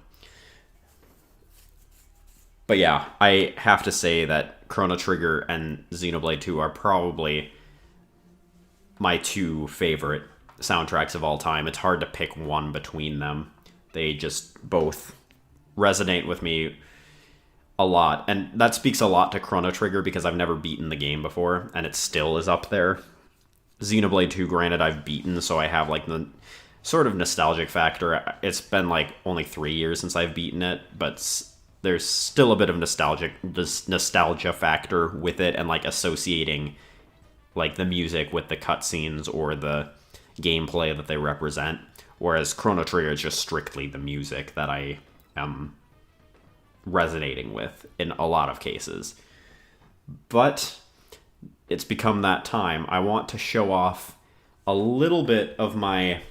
But yeah, I have to say that Chrono Trigger and Xenoblade 2 are probably my two favorite soundtracks of all time. It's hard to pick one between them. They just both resonate with me a lot, and that speaks a lot to Chrono Trigger because I've never beaten the game before, and it still is up there. Xenoblade 2, granted, I've beaten, so I have like the sort of nostalgic factor. It's been like only 3 years since I've beaten it, but there's still a bit of nostalgia factor with it, and like associating like the music with the cutscenes or the gameplay that they represent. Whereas Chrono Trigger is just strictly the music that I am resonating with in a lot of cases. But it's become that time. I want to show off a little bit of my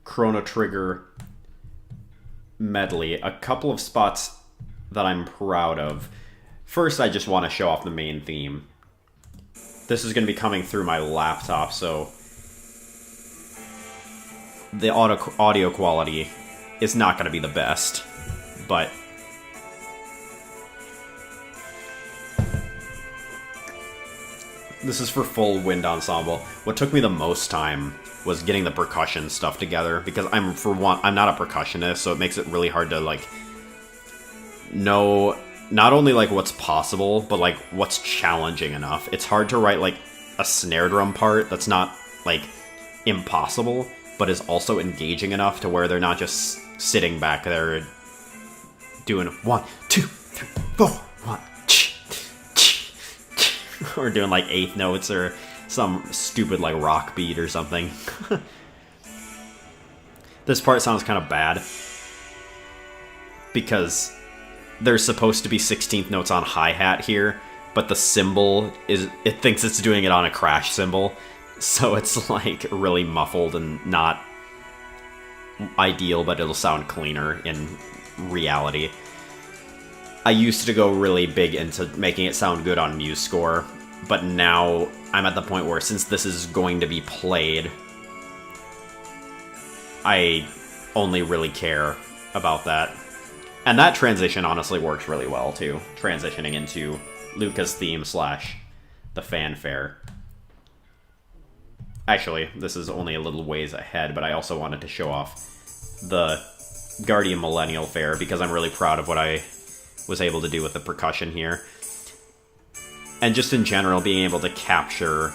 Chrono Trigger medley, a couple of spots that I'm proud of. First, I just want to show off the main theme. This is going to be coming through my laptop, so the audio quality is not going to be the best, but this is for full wind ensemble. What took me the most time was getting the percussion stuff together, because I'm not a percussionist, so it makes it really hard to like know not only like what's possible, but like what's challenging enough. It's hard to write like a snare drum part that's not like impossible, but is also engaging enough to where they're not just sitting back there doing 1, 2, 3, 4, 1, or doing like eighth notes or some stupid like rock beat or something. This part sounds kind of bad because there's supposed to be 16th notes on hi-hat here, but the cymbal it thinks it's doing it on a crash cymbal, so it's like really muffled and not ideal, but it'll sound cleaner in reality. I used to go really big into making it sound good on MuseScore, but now I'm at the point where since this is going to be played, I only really care about that. And that transition honestly works really well too, transitioning into Luca's theme / the fanfare. Actually, this is only a little ways ahead, but I also wanted to show off the Guardian Millennial Fair because I'm really proud of what I was able to do with the percussion here. And just in general, being able to capture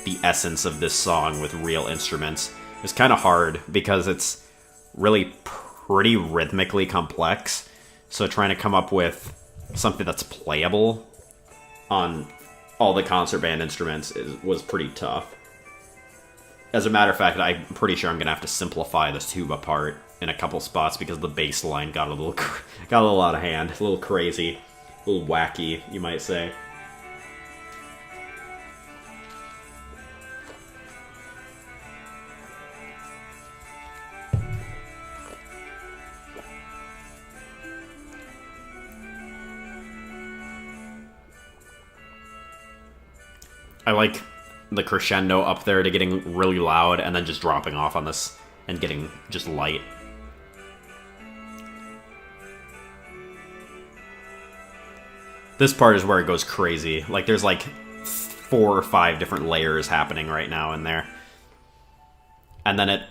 the essence of this song with real instruments is kind of hard because it's really pretty rhythmically complex. So trying to come up with something that's playable on all the concert band instruments was pretty tough. As a matter of fact, I'm pretty sure I'm going to have to simplify this tuba part in a couple spots because the bass line got a little out of hand, a little crazy, a little wacky, you might say. I like the crescendo up there to getting really loud and then just dropping off on this and getting just light. This part is where it goes crazy. Like, there's like 4 or 5 different layers happening right now in there. And then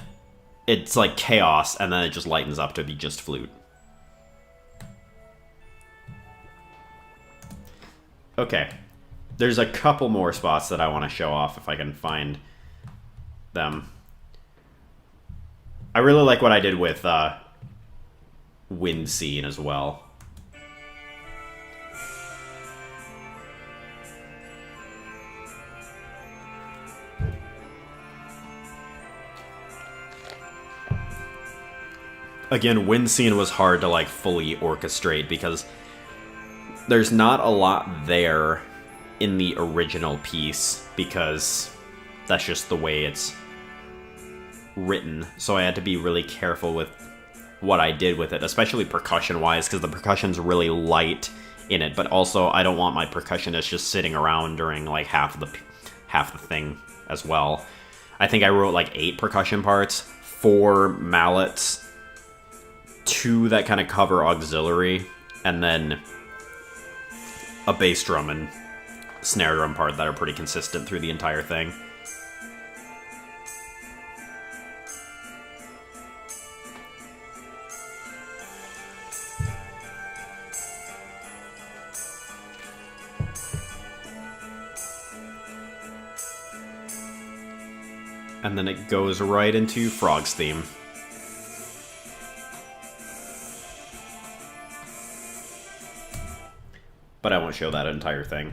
it's like chaos, and then it just lightens up to be just flute. Okay. There's a couple more spots that I want to show off if I can find them. I really like what I did with wind scene as well. Again, wind scene was hard to like fully orchestrate because there's not a lot there in the original piece because that's just the way it's written. So I had to be really careful with what I did with it, especially percussion-wise, because the percussion's really light in it. But also, I don't want my percussionist just sitting around during like half the thing as well. I think I wrote like 8 percussion parts, 4 mallets, 2 that kind of cover auxiliary, and then a bass drum and snare drum part that are pretty consistent through the entire thing. And then it goes right into Frog's theme. But I won't show that entire thing.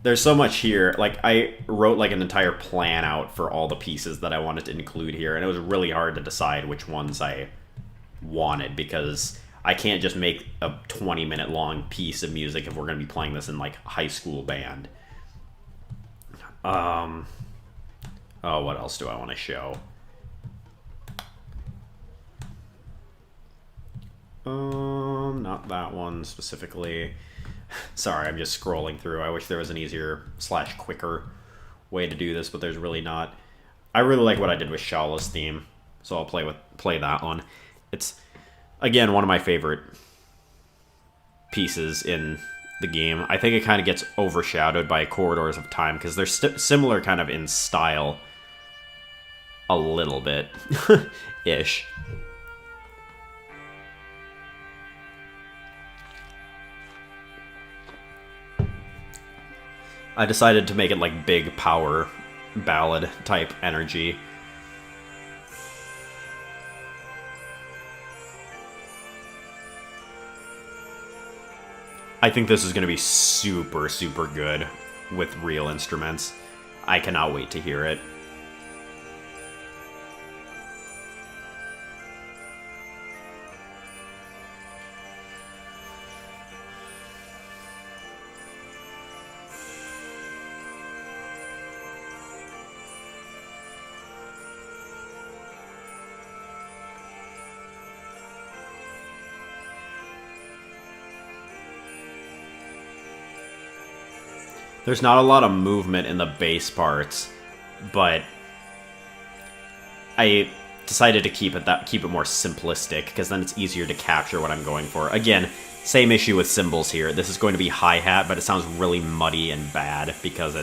There's so much here. Like, I wrote like an entire plan out for all the pieces that I wanted to include here, and it was really hard to decide which ones I wanted, because I can't just make a 20-minute long piece of music if we're going to be playing this in like high school band. Oh, what else do I want to show? Not that one specifically. Sorry, I'm just scrolling through. I wish there was an easier / quicker way to do this, but there's really not. I really like what I did with Shala's theme, so I'll play that one. It's, again, one of my favorite pieces in the game. I think it kind of gets overshadowed by Corridors of Time, because they're similar kind of in style a little bit, ish. I decided to make it like big power ballad type energy. I think this is going to be super, super good with real instruments. I cannot wait to hear it. There's not a lot of movement in the bass parts, but I decided to keep it more simplistic, because then it's easier to capture what I'm going for. Again, same issue with cymbals here. This is going to be hi-hat, but it sounds really muddy and bad because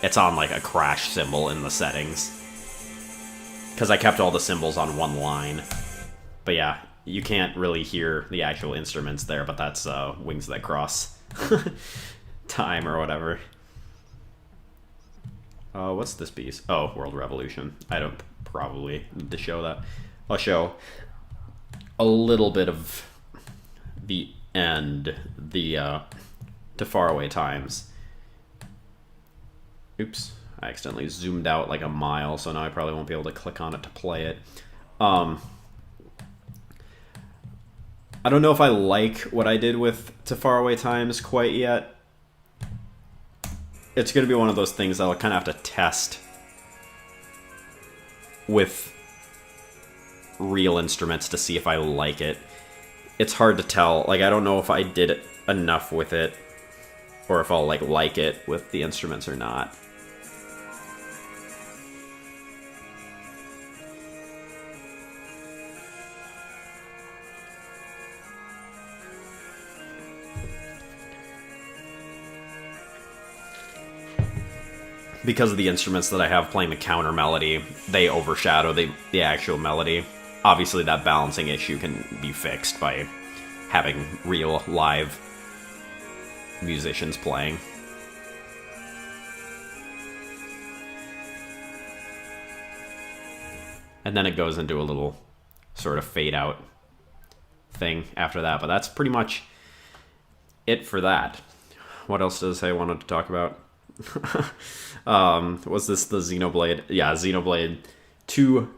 it's on like a crash cymbal in the settings. Because I kept all the cymbals on one line. But yeah, you can't really hear the actual instruments there, but that's Wings That Cross Time or whatever. What's this piece? Oh, World Revolution. I don't probably need to show that. I'll show a little bit of the end, to Faraway Times. Oops, I accidentally zoomed out like a mile, so now I probably won't be able to click on it to play it. I don't know if I like what I did with To Faraway Times quite yet. It's going to be one of those things that I'll kind of have to test with real instruments to see if I like it. It's hard to tell. Like, I don't know if I did enough with it or if I'll like it with the instruments or not. Because of the instruments that I have playing the counter melody, they overshadow the actual melody. Obviously, that balancing issue can be fixed by having real live musicians playing. And then it goes into a little sort of fade out thing after that, but that's pretty much it for that. What else does I wanted to talk about? Was this the Xenoblade? Yeah, Xenoblade 2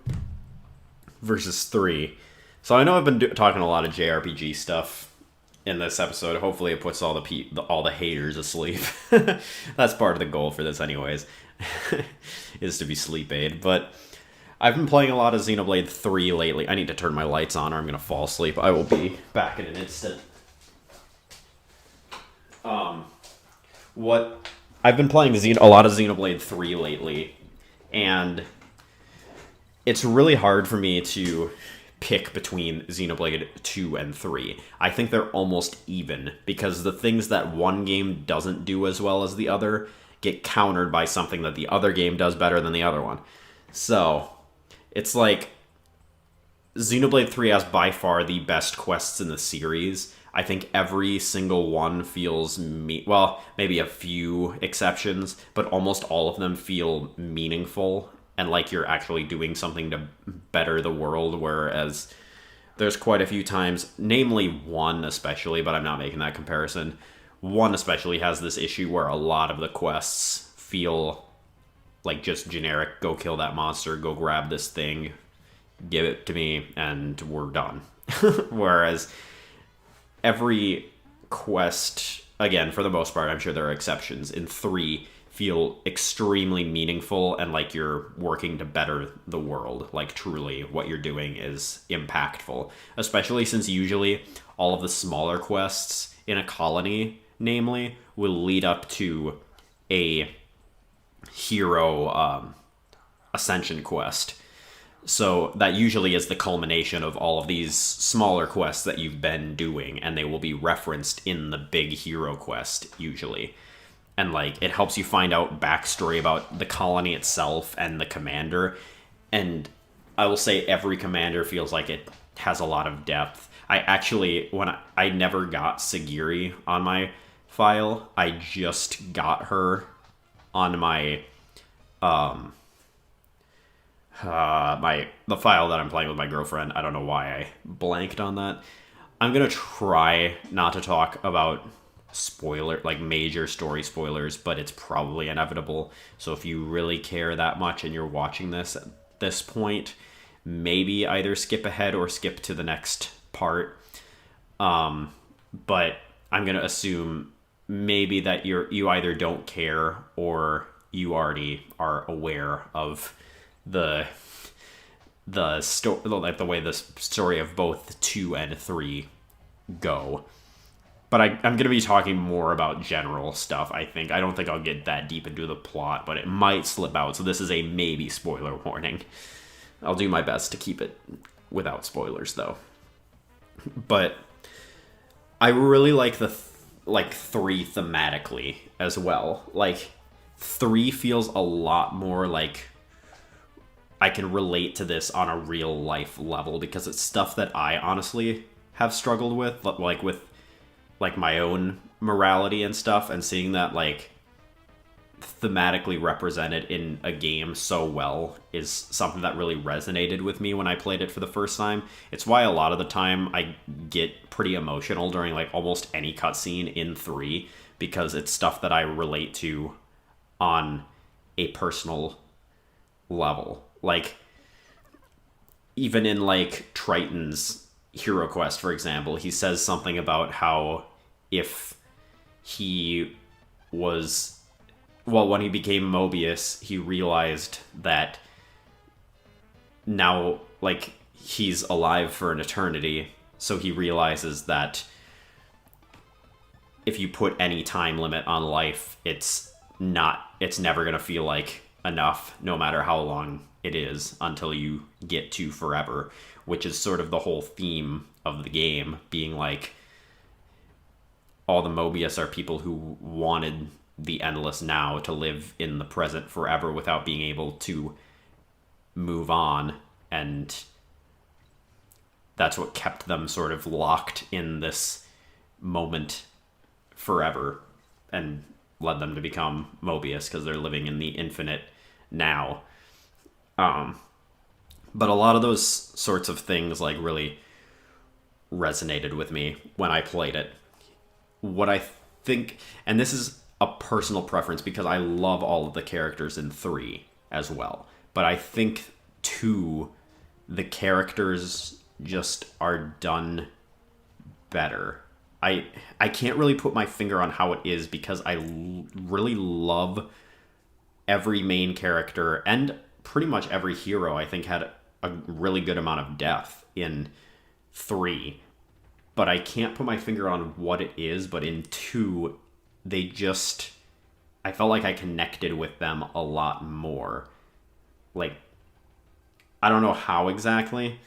versus 3. So I know I've been talking a lot of JRPG stuff in this episode. Hopefully it puts all the haters asleep. That's part of the goal for this anyways, is to be sleep aid. But I've been playing a lot of Xenoblade 3 lately. I need to turn my lights on or I'm going to fall asleep. I will be back in an instant. I've been playing a lot of Xenoblade 3 lately, and it's really hard for me to pick between Xenoblade 2 and 3. I think they're almost even, because the things that one game doesn't do as well as the other get countered by something that the other game does better than the other one. So, it's like Xenoblade 3 has by far the best quests in the series. I think every single one feels well, maybe a few exceptions, but almost all of them feel meaningful and like you're actually doing something to better the world, whereas there's quite a few times, namely one especially, but I'm not making that comparison. One especially has this issue where a lot of the quests feel like just generic, go kill that monster, go grab this thing, give it to me, and we're done. Whereas every quest, again, for the most part, I'm sure there are exceptions, in 3 feel extremely meaningful and like you're working to better the world. Like, truly, what you're doing is impactful. Especially since usually all of the smaller quests in a colony, namely, will lead up to a hero ascension quest. So that usually is the culmination of all of these smaller quests that you've been doing, and they will be referenced in the big hero quest, usually. And, like, it helps you find out backstory about the colony itself and the commander. And I will say every commander feels like it has a lot of depth. I never got Sagiri on my file. I just got her on my the file that I'm playing with my girlfriend. I don't know why I blanked on that. I'm gonna try not to talk about major story spoilers, but it's probably inevitable. So if you really care that much and you're watching this at this point, maybe either skip ahead or skip to the next part. But I'm gonna assume maybe that you either don't care or you already are aware of the story, like the way the story of both 2 and 3 go. But I'm going to be talking more about general stuff, I think. I don't think I'll get that deep into the plot, but it might slip out, so this is a maybe spoiler warning. I'll do my best to keep it without spoilers, though. But I really like 3 thematically as well. Like, 3 feels a lot more like I can relate to this on a real life level, because it's stuff that I honestly have struggled with, like with my own morality and stuff, and seeing that like thematically represented in a game so well is something that really resonated with me when I played it for the first time. It's why a lot of the time I get pretty emotional during like almost any cutscene in 3, because it's stuff that I relate to on a personal level. Like, even in like Triton's hero quest, for example, he says something about how if he was, well, when he became Mobius, he realized that now, like, he's alive for an eternity, so he realizes that if you put any time limit on life, it's never going to feel like enough, no matter how long it is, until you get to forever, which is sort of the whole theme of the game, being like, all the Mobius are people who wanted the endless now, to live in the present forever without being able to move on, and that's what kept them sort of locked in this moment forever and led them to become Mobius, because they're living in the infinite now. But a lot of those sorts of things like really resonated with me when I played it. What I think, and this is a personal preference because I love all of the characters in 3 as well, but I think 2, the characters just are done better. I can't really put my finger on how it is, because I really love every main character, and pretty much every hero I think had a really good amount of depth in 3, but I can't put my finger on what it is. But in 2, I felt like I connected with them a lot more. Like, I don't know how exactly.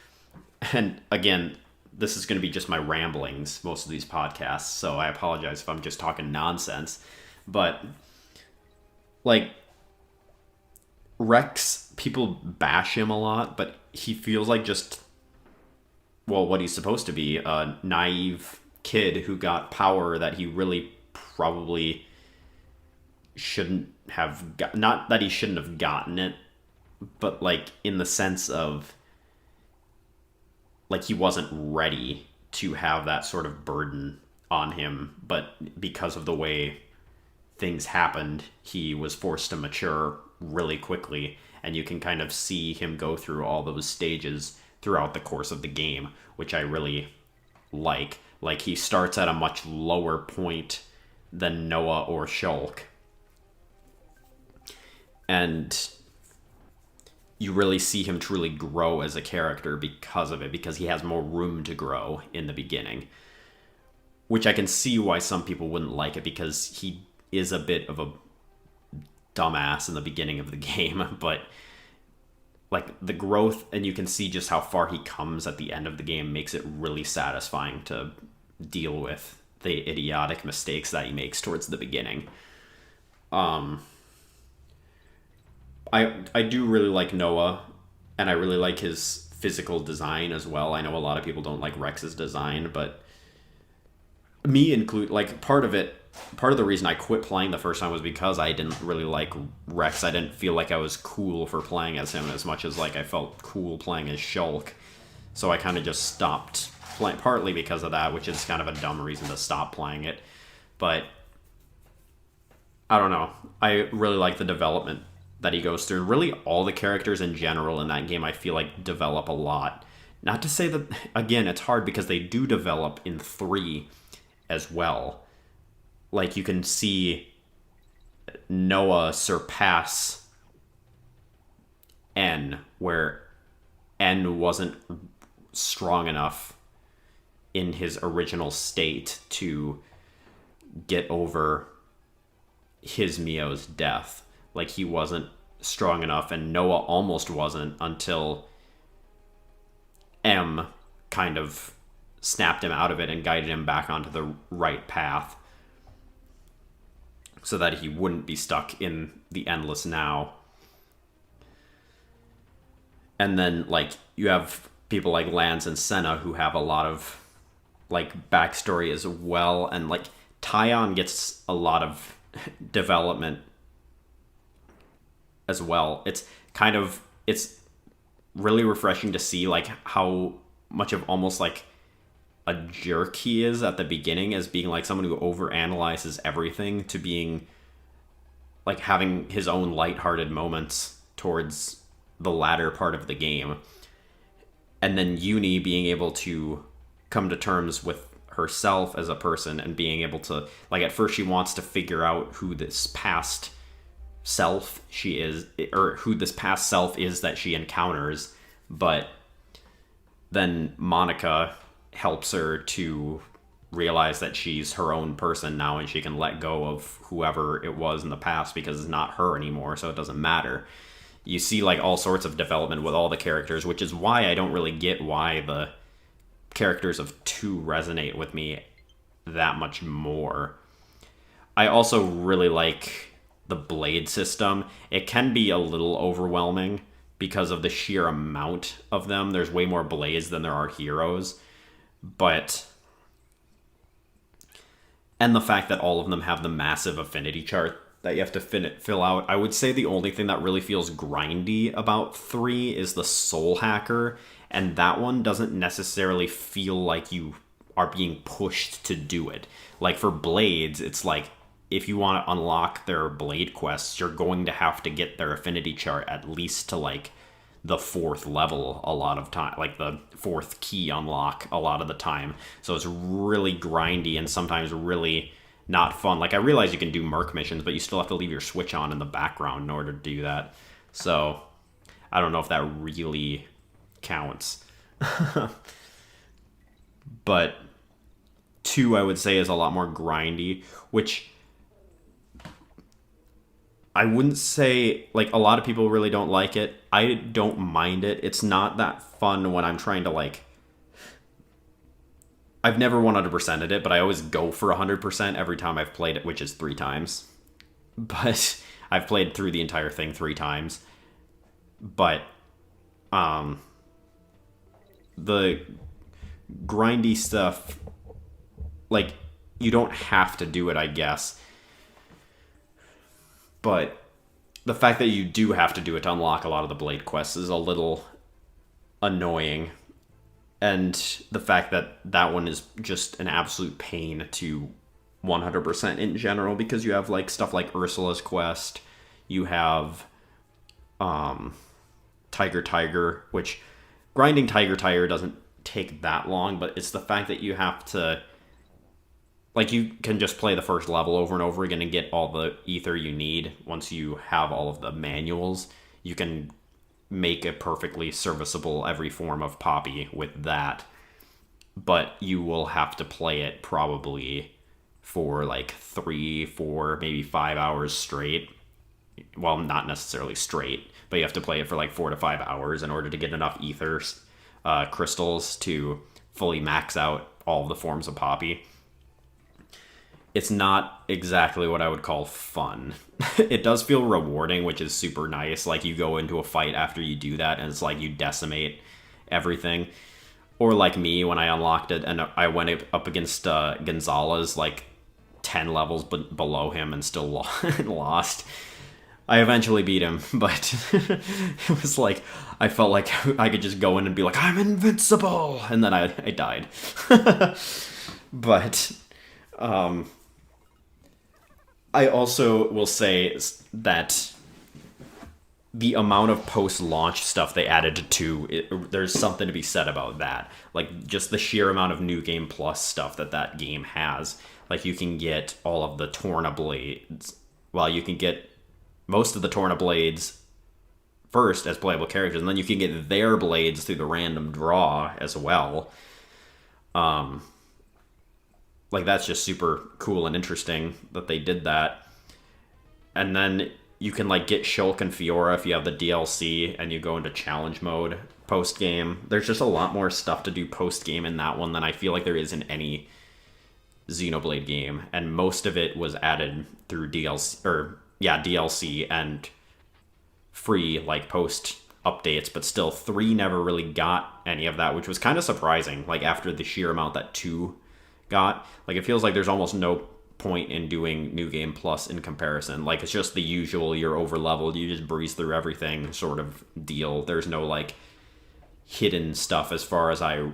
And again, this is going to be just my ramblings, most of these podcasts, so I apologize if I'm just talking nonsense. But, like, Rex, people bash him a lot, but he feels like just, well, what he's supposed to be, a naive kid who got power that he really probably shouldn't have got. Not that he shouldn't have gotten it, but like in the sense of like he wasn't ready to have that sort of burden on him, but because of the way things happened, he was forced to mature really quickly, and you can kind of see him go through all those stages throughout the course of the game, which I really like. Like, he starts at a much lower point than Noah or Shulk, and you really see him truly grow as a character because of it, because he has more room to grow in the beginning, which I can see why some people wouldn't like it, because he is a bit of a dumbass in the beginning of the game, but like the growth, and you can see just how far he comes at the end of the game, makes it really satisfying to deal with the idiotic mistakes that he makes towards the beginning. I do really like Noah, and I really like his physical design as well. I know a lot of people don't like Rex's design, but me include, like, part of the reason I quit playing the first time was because I didn't really like Rex. I didn't feel like I was cool for playing as him as much as like I felt cool playing as Shulk. So I kind of just stopped playing, partly because of that, which is kind of a dumb reason to stop playing it. But I don't know. I really like the development that he goes through. Really, all the characters in general in that game, I feel like, develop a lot. Not to say that, again, it's hard because they do develop in 3 as well. Like, you can see Noah surpass N, where N wasn't strong enough in his original state to get over his Mio's death. Like, he wasn't strong enough, and Noah almost wasn't until M kind of snapped him out of it and guided him back onto the right path, so that he wouldn't be stuck in the endless now. And then, like, you have people like Lance and Senna who have a lot of, like, backstory as well. And, like, Tyon gets a lot of development as well. It's really refreshing to see, like, how much of almost, like, a jerk he is at the beginning, as being like someone who overanalyzes everything, to being like having his own lighthearted moments towards the latter part of the game. And then Uni being able to come to terms with herself as a person, and being able to, like, at first she wants to figure out who this past self she is, or who this past self is that she encounters, but then Monica helps her to realize that she's her own person now and she can let go of whoever it was in the past because it's not her anymore, so it doesn't matter. You see like all sorts of development with all the characters, which is why I don't really get why the characters of 2 resonate with me that much more. I also really like the blade system. It can be a little overwhelming because of the sheer amount of them. There's way more blades than there are heroes, but and the fact that all of them have the massive affinity chart that you have to fill out. I would say the only thing that really feels grindy about 3 is the soul hacker, and that one doesn't necessarily feel like you are being pushed to do it. Like for blades, it's like if you want to unlock their blade quests, you're going to have to get their affinity chart at least to like the 4th level a lot of time, like the 4th key unlock a lot of the time. So it's really grindy and sometimes really not fun. Like I realize you can do merc missions, but you still have to leave your switch on in the background in order to do that. So I don't know if that really counts. But 2, I would say, is a lot more grindy, which I wouldn't say, like, a lot of people really don't like it. I don't mind it. It's not that fun when I'm trying to, like... I've never 100%ed it, but I always go for 100% every time I've played it, which is 3 times. But I've played through the entire thing 3 times. But, the grindy stuff, like, you don't have to do it, I guess. But the fact that you do have to do it to unlock a lot of the blade quests is a little annoying. And the fact that that one is just an absolute pain to 100% in general, because you have like stuff like Ursula's quest, you have Tiger, which grinding Tiger doesn't take that long, but it's the fact that you have to, like, you can just play the first level over and over again and get all the ether you need. Once you have all of the manuals, you can make a perfectly serviceable every form of Poppy with that. But you will have to play it probably for like 3, 4, maybe 5 hours straight. Well, not necessarily straight, but you have to play it for like 4 to 5 hours in order to get enough ether crystals to fully max out all of the forms of Poppy. It's not exactly what I would call fun. It does feel rewarding, which is super nice. Like, you go into a fight after you do that, and it's like you decimate everything. Or like me, when I unlocked it, and I went up against Gonzalez, like 10 levels below him, and still lost. I eventually beat him, but it was like, I felt like I could just go in and be like, I'm invincible! And then I died. But... I also will say that the amount of post-launch stuff they added to 2, there's something to be said about that. Like, just the sheer amount of New Game Plus stuff that game has. Like, you can get all of the Torna Blades. Well, you can get most of the Torna Blades first as playable characters, and then you can get their blades through the random draw as well. Like, that's just super cool and interesting that they did that. And then you can, like, get Shulk and Fiora if you have the DLC and you go into challenge mode post-game. There's just a lot more stuff to do post-game in that one than I feel like there is in any Xenoblade game. And most of it was added through DLC and free, like, post updates. But still, 3 never really got any of that, which was kind of surprising. Like, after the sheer amount that 2... got. Like, it feels like there's almost no point in doing New Game Plus in comparison. Like, it's just the usual, you're over leveled, you just breeze through everything sort of deal. There's no, like, hidden stuff as far as I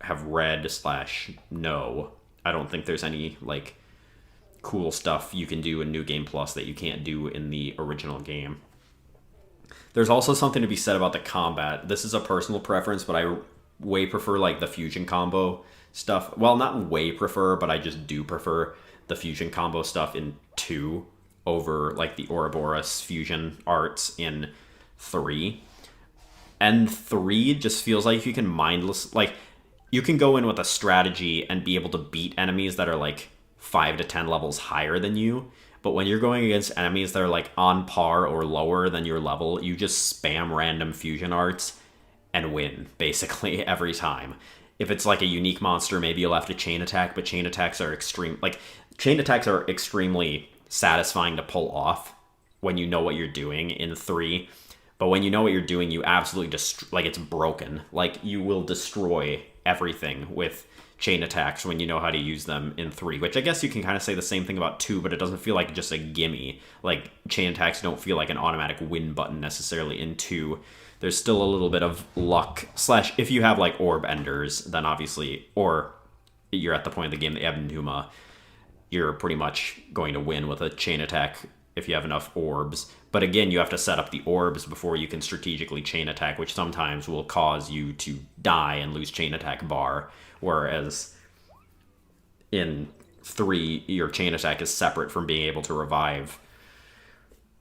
have read / know. I don't think there's any, like, cool stuff you can do in New Game Plus that you can't do in the original game. There's also something to be said about the combat. This is a personal preference, but I way prefer, like, the fusion combo stuff. Well, not way prefer, but I just do prefer the fusion combo stuff in 2 over, like, the Ouroboros fusion arts in 3. And 3 just feels like you can mindless... Like, you can go in with a strategy and be able to beat enemies that are like 5 to 10 levels higher than you. But when you're going against enemies that are like on par or lower than your level, you just spam random fusion arts and win basically every time. If it's like a unique monster, maybe you'll have to chain attack, but chain attacks are extremely satisfying to pull off when you know what you're doing in 3. But when you know what you're doing, you absolutely just like it's broken. Like you will destroy everything with chain attacks when you know how to use them in 3, which I guess you can kind of say the same thing about 2, but it doesn't feel like just a gimme. Like chain attacks don't feel like an automatic win button necessarily in 2. There's still a little bit of luck / if you have like orb enders, then obviously, or you're at the point of the game that you have Numa, you're pretty much going to win with a chain attack if you have enough orbs. But again, you have to set up the orbs before you can strategically chain attack, which sometimes will cause you to die and lose chain attack bar. Whereas in 3, your chain attack is separate from being able to revive.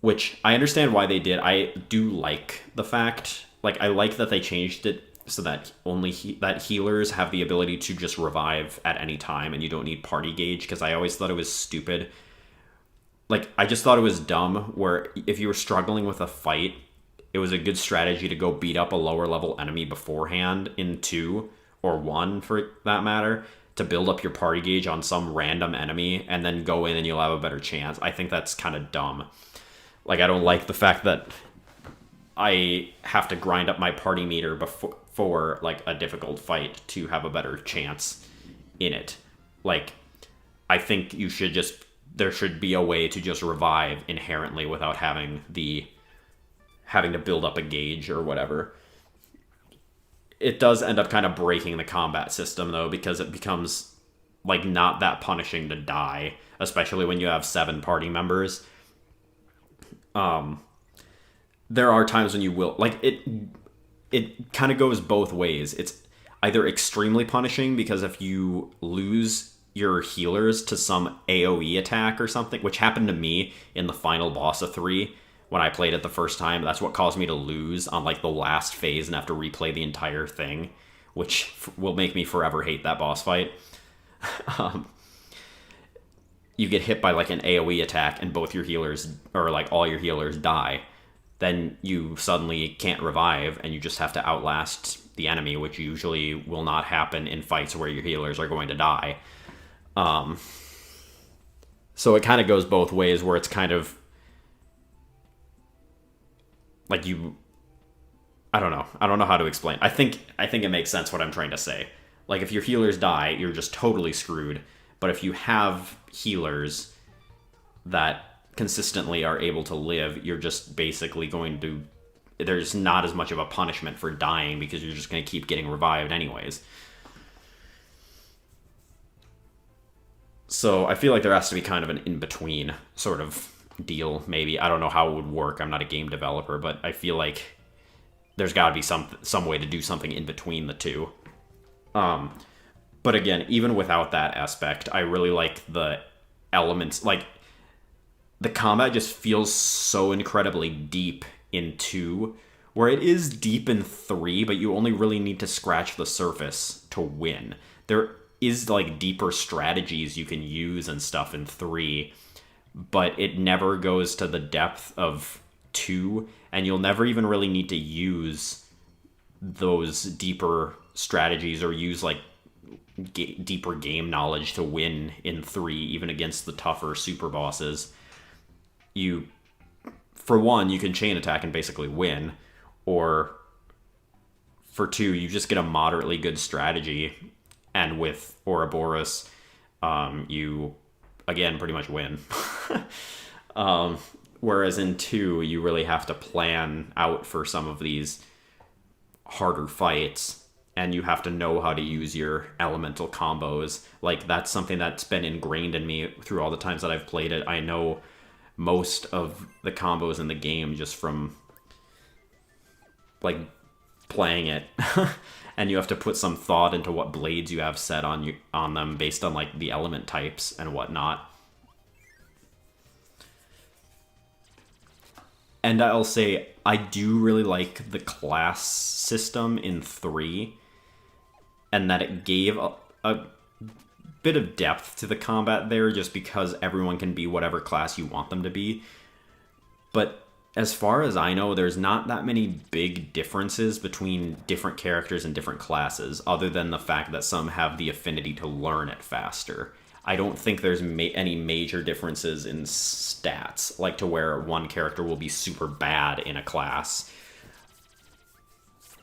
Which I understand why they did. I do like the fact, like, I like that they changed it so that that healers have the ability to just revive at any time and you don't need party gauge, because I always thought it was stupid. Like, I just thought it was dumb where if you were struggling with a fight, it was a good strategy to go beat up a lower level enemy beforehand in 2, or 1 for that matter, to build up your party gauge on some random enemy and then go in and you'll have a better chance. I think that's kind of dumb. Like, I don't like the fact that I have to grind up my party meter for like a difficult fight to have a better chance in it. Like, I think there should be a way to just revive inherently without having to build up a gauge or whatever. It does end up kind of breaking the combat system though, because it becomes like not that punishing to die, especially when you have 7 party members. There are times when you will, like, it kind of goes both ways. It's either extremely punishing because if you lose your healers to some AoE attack or something, which happened to me in the final boss of 3 when I played it the first time, that's what caused me to lose on like the last phase and have to replay the entire thing, which will make me forever hate that boss fight. You get hit by like an AoE attack and both your healers, or like all your healers, die, then you suddenly can't revive and you just have to outlast the enemy, which usually will not happen in fights where your healers are going to die. So it kind of goes both ways, where it's kind of like I don't know how to explain. I think it makes sense what I'm trying to say. Like, if your healers die, you're just totally screwed. But if you have healers that consistently are able to live, you're just basically there's not as much of a punishment for dying because you're just going to keep getting revived anyways. So I feel like there has to be kind of an in-between sort of deal, maybe. I don't know how it would work. I'm not a game developer, but I feel like there's got to be some way to do something in between the two. But again, even without that aspect, I really like the elements. Like, the combat just feels so incredibly deep in 2, where it is deep in 3, but you only really need to scratch the surface to win. There is like deeper strategies you can use and stuff in 3, but it never goes to the depth of 2, and you'll never even really need to use those deeper strategies or use like deeper game knowledge to win in 3, even against the tougher super bosses. For 1, you can chain attack and basically win, or for 2, you just get a moderately good strategy, and with Ouroboros, you again pretty much win. Whereas in 2, you really have to plan out for some of these harder fights, and you have to know how to use your elemental combos. Like, that's something that's been ingrained in me through all the times that I've played it. I know most of the combos in the game just from like playing it. And you have to put some thought into what blades you have set on them based on like the element types and whatnot. And I'll say I do really like the class system in 3. and that it gave a bit of depth to the combat there, just because everyone can be whatever class you want them to be. But as far as I know, there's not that many big differences between different characters and different classes, other than the fact that some have the affinity to learn it faster. I don't think there's any major differences in stats, like to where one character will be super bad in a class.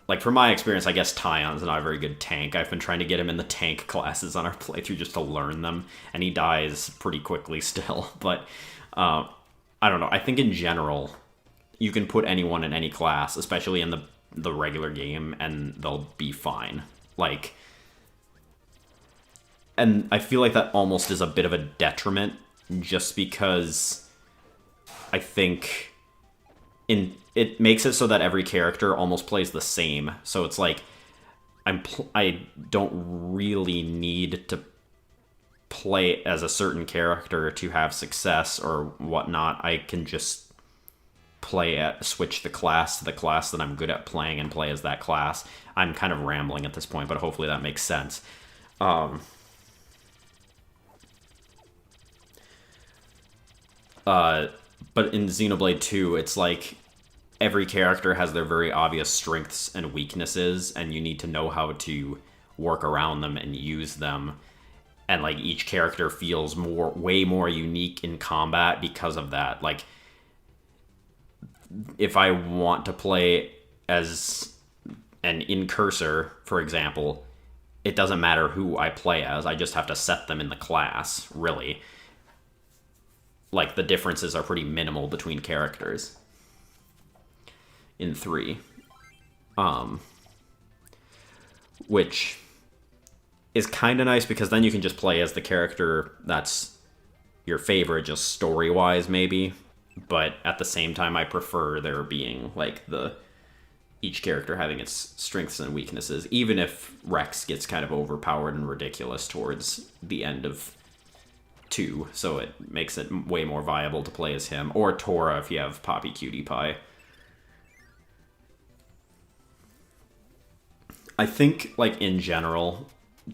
Like, from my experience, I guess Tyon's not a very good tank. I've been trying to get him in the tank classes on our playthrough just to learn them, and he dies pretty quickly still. But, I don't know. I think in general, you can put anyone in any class, especially in the regular game, and they'll be fine. Like, and I feel like that almost is a bit of a detriment, just because I think it makes it so that every character almost plays the same. So it's like I don't really need to play as a certain character to have success or whatnot. I can just switch the class to the class that I'm good at playing and play as that class. I'm kind of rambling at this point, but hopefully that makes sense. But in Xenoblade 2, it's like every character has their very obvious strengths and weaknesses, and you need to know how to work around them and use them. And like each character feels way more unique in combat because of that. Like, if I want to play as an incursor, for example, it doesn't matter who I play as. I just have to set them in the class, really. Like, the differences are pretty minimal between characters in 3. Which is kind of nice, because then you can just play as the character that's your favorite, just story-wise, maybe. But at the same time, I prefer there being, like, each character having its strengths and weaknesses, even if Rex gets kind of overpowered and ridiculous towards the end of 2, so it makes it way more viable to play as him, or Tora if you have Poppy Cutie Pie. I think, like, in general,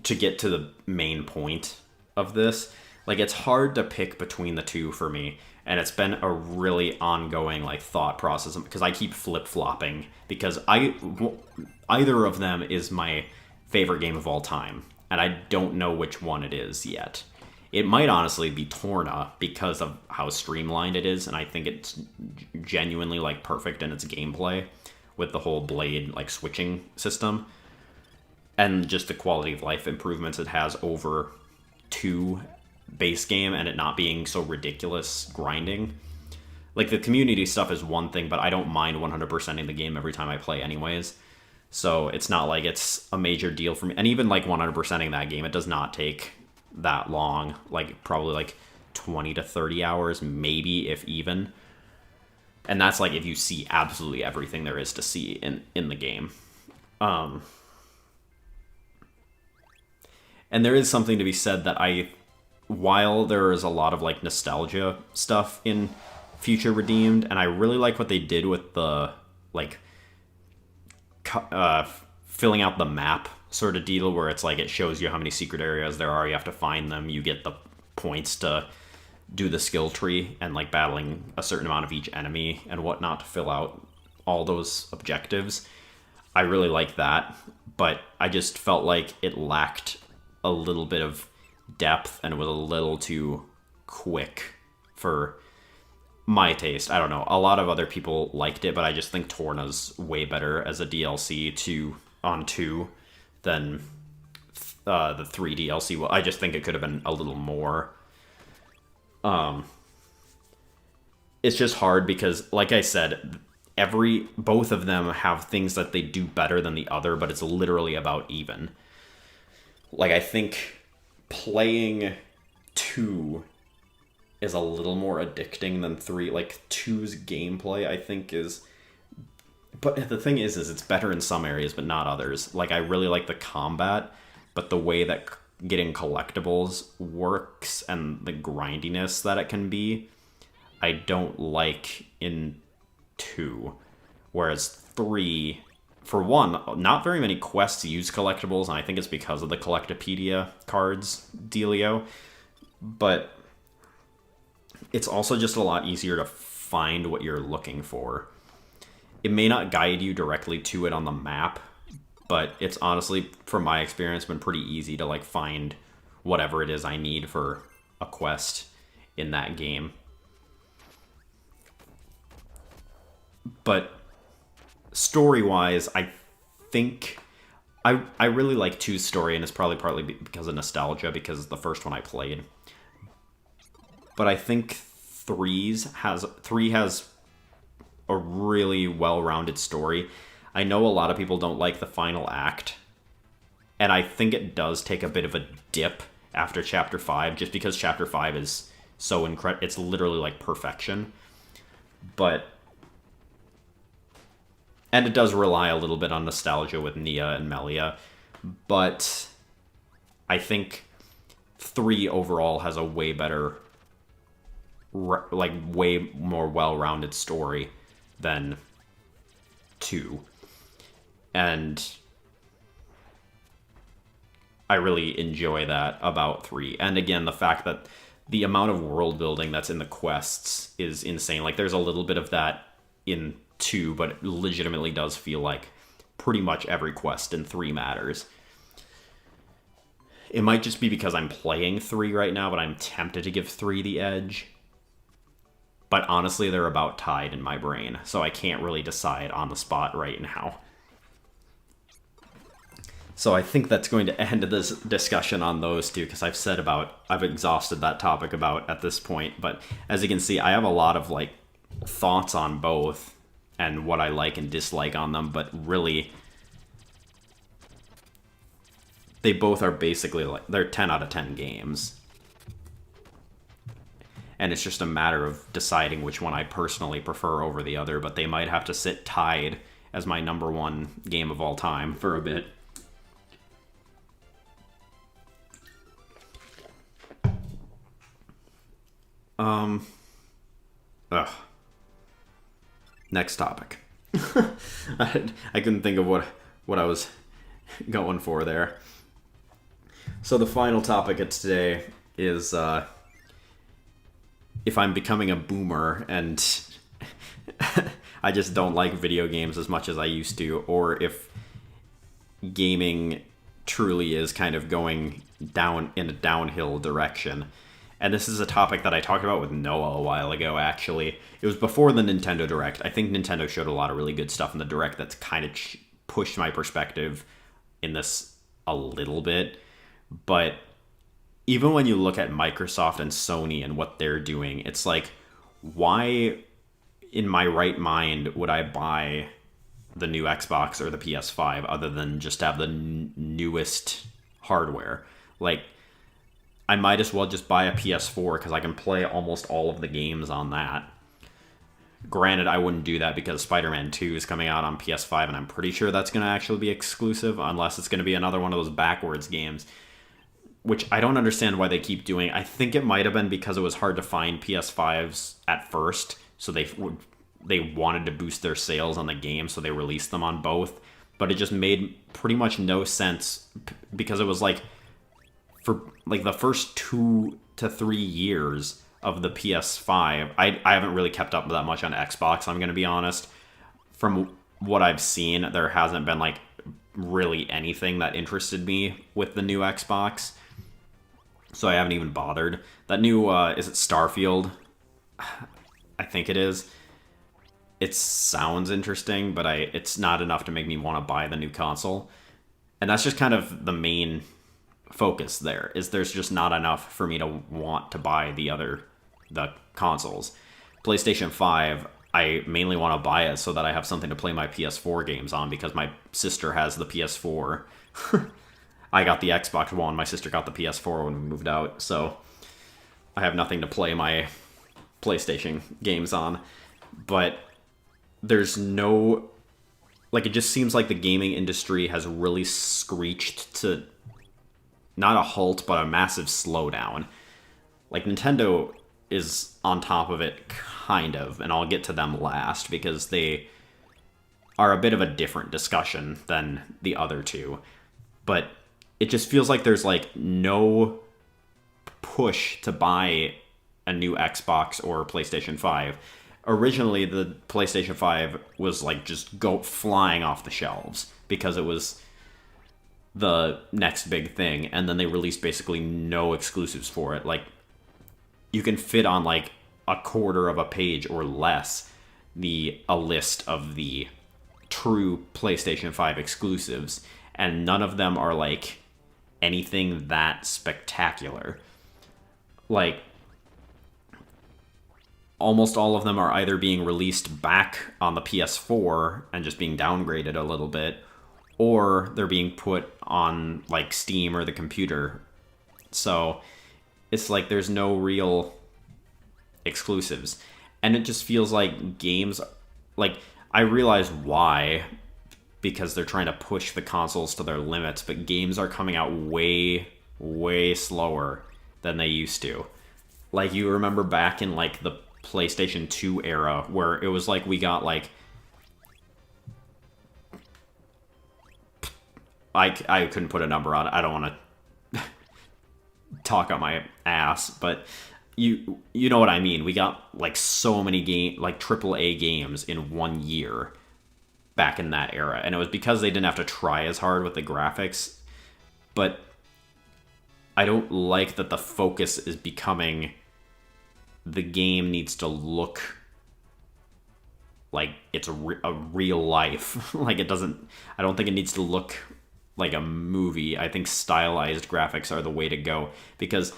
to get to the main point of this, like, it's hard to pick between the two for me, and it's been a really ongoing, like, thought process, because I keep flip-flopping, because either of them is my favorite game of all time, and I don't know which one it is yet. It might honestly be Torna, because of how streamlined it is, and I think it's genuinely, like, perfect in its gameplay, with the whole blade, like, switching system, and just the quality of life improvements it has over 2 base game, and it not being so ridiculous grinding. Like, the community stuff is one thing, but I don't mind 100%ing the game every time I play anyways. So it's not like it's a major deal for me. And even, like, 100%ing that game, it does not take that long. Like, probably, like, 20 to 30 hours, maybe, if even. And that's, like, if you see absolutely everything there is to see in the game. And there is something to be said that while there is a lot of, like, nostalgia stuff in Future Redeemed, and I really like what they did with the, like, filling out the map sort of deal, where it's like it shows you how many secret areas there are, you have to find them, you get the points to do the skill tree, and, like, battling a certain amount of each enemy and whatnot to fill out all those objectives. I really like that, but I just felt like it lacked a little bit of depth and was a little too quick for my taste. I don't know. A lot of other people liked it, but I just think Torna's way better as a DLC on 2 than the 3 DLC. Well, I just think it could have been a little more. It's just hard because, like I said, both of them have things that they do better than the other, but it's literally about even. Like, I think playing 2 is a little more addicting than 3. Like, 2's gameplay, I think, is... But the thing is it's better in some areas, but not others. Like, I really like the combat, but the way that getting collectibles works and the grindiness that it can be, I don't like in 2. Whereas 3 for one, not very many quests use collectibles, and I think it's because of the Collectopedia cards dealio. But it's also just a lot easier to find what you're looking for. It may not guide you directly to it on the map, but it's honestly, from my experience, been pretty easy to like find whatever it is I need for a quest in that game. But story-wise, I think I really like 2's story, and it's probably partly because of nostalgia, because it's the first one I played. But I think 3 has a really well-rounded story. I know a lot of people don't like the final act, and I think it does take a bit of a dip after Chapter 5, just because Chapter 5 is so incredible. It's literally like perfection. And it does rely a little bit on nostalgia with Nia and Melia, but I think 3 overall has a way better, like way more well-rounded story than 2. And I really enjoy that about 3. And again, the fact that the amount of world building that's in the quests is insane. Like, there's a little bit of that in 2, but it legitimately does feel like pretty much every quest in 3 matters. It might just be because I'm playing 3 right now, but I'm tempted to give 3 the edge. But honestly, they're about tied in my brain, so I can't really decide on the spot right now. So I think that's going to end this discussion on those two, because I've exhausted that topic about at this point. But as you can see, I have a lot of like thoughts on both and what I like and dislike on them, but really they both are basically like, they're 10 out of 10 games. And it's just a matter of deciding which one I personally prefer over the other, but they might have to sit tied as my number 1 game of all time for a bit. Next topic. I couldn't think of what I was going for there. So the final topic of today is if I'm becoming a boomer and I just don't like video games as much as I used to, or if gaming truly is kind of going down in a downhill direction. And this is a topic that I talked about with Noah a while ago, actually. It was before the Nintendo Direct. I think Nintendo showed a lot of really good stuff in the Direct that's kind of pushed my perspective in this a little bit. But even when you look at Microsoft and Sony and what they're doing, it's like, why in my right mind would I buy the new Xbox or the PS5 other than just have the newest hardware? Like, I might as well just buy a PS4 because I can play almost all of the games on that. Granted, I wouldn't do that because Spider-Man 2 is coming out on PS5, and I'm pretty sure that's going to actually be exclusive, unless it's going to be another one of those backwards games, which I don't understand why they keep doing. I think it might have been because it was hard to find PS5s at first, so they wanted to boost their sales on the game, so they released them on both. But it just made pretty much no sense because it was like, for like the first 2 to 3 years of the PS5, I haven't really kept up that much on Xbox, I'm going to be honest. From what I've seen, there hasn't been like really anything that interested me with the new Xbox. So I haven't even bothered. That new, is it Starfield? I think it is. It sounds interesting, but it's not enough to make me want to buy the new console. And that's just kind of the main focus there, is there's just not enough for me to want to buy the consoles. PlayStation 5, I mainly want to buy it so that I have something to play my PS4 games on, because my sister has the PS4. I got the Xbox One, my sister got the PS4 when we moved out, so I have nothing to play my PlayStation games on. But there's no, like, it just seems like the gaming industry has really screeched to not a halt, but a massive slowdown. Like, Nintendo is on top of it, kind of, and I'll get to them last, because they are a bit of a different discussion than the other two. But it just feels like there's like no push to buy a new Xbox or PlayStation 5. Originally, the PlayStation 5 was like just go flying off the shelves because it was the next big thing, and then they released basically no exclusives for it. Like, you can fit on like a quarter of a page or less a list of the true PlayStation 5 exclusives, and none of them are like anything that spectacular. Like, almost all of them are either being released back on the PS4 and just being downgraded a little bit, or they're being put on like Steam or the computer. So it's like there's no real exclusives. And it just feels like games, like, I realize why, because they're trying to push the consoles to their limits, but games are coming out way, way slower than they used to. Like, you remember back in like the PlayStation 2 era where it was like we got like I couldn't put a number on it. I don't want to talk out my ass, but you know what I mean. We got like so many like AAA games in 1 year back in that era, and it was because they didn't have to try as hard with the graphics. But I don't like that the focus is becoming the game needs to look like it's a real life. Like, it doesn't, I don't think it needs to look like a movie. I think stylized graphics are the way to go, because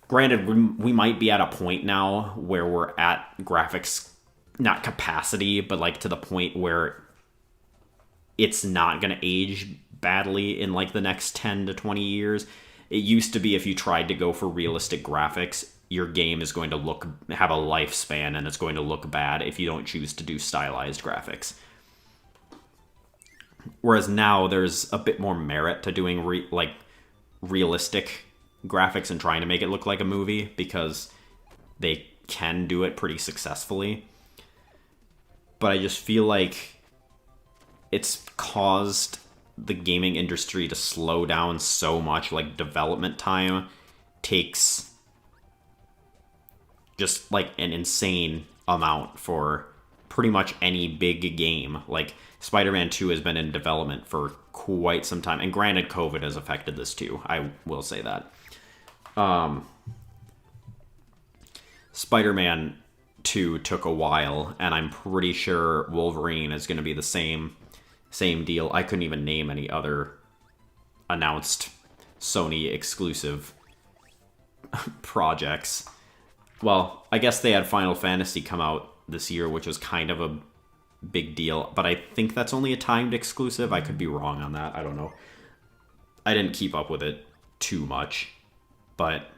granted, we might be at a point now where we're at graphics, not capacity, but like to the point where it's not going to age badly in like the next 10 to 20 years. It used to be if you tried to go for realistic graphics, your game is going to have a lifespan, and it's going to look bad if you don't choose to do stylized graphics. Whereas now there's a bit more merit to doing realistic graphics and trying to make it look like a movie, because they can do it pretty successfully. But I just feel like it's caused the gaming industry to slow down so much. Like, development time takes just like an insane amount for pretty much any big game. Like, Spider-Man 2 has been in development for quite some time, and granted, COVID has affected this too, I will say that. Spider-Man 2 took a while, and I'm pretty sure Wolverine is going to be the same deal. I couldn't even name any other announced Sony exclusive projects. Well, I guess they had Final Fantasy come out this year, which was kind of a big deal, but I think that's only a timed exclusive. I could be wrong on that. I don't know. I didn't keep up with it too much, but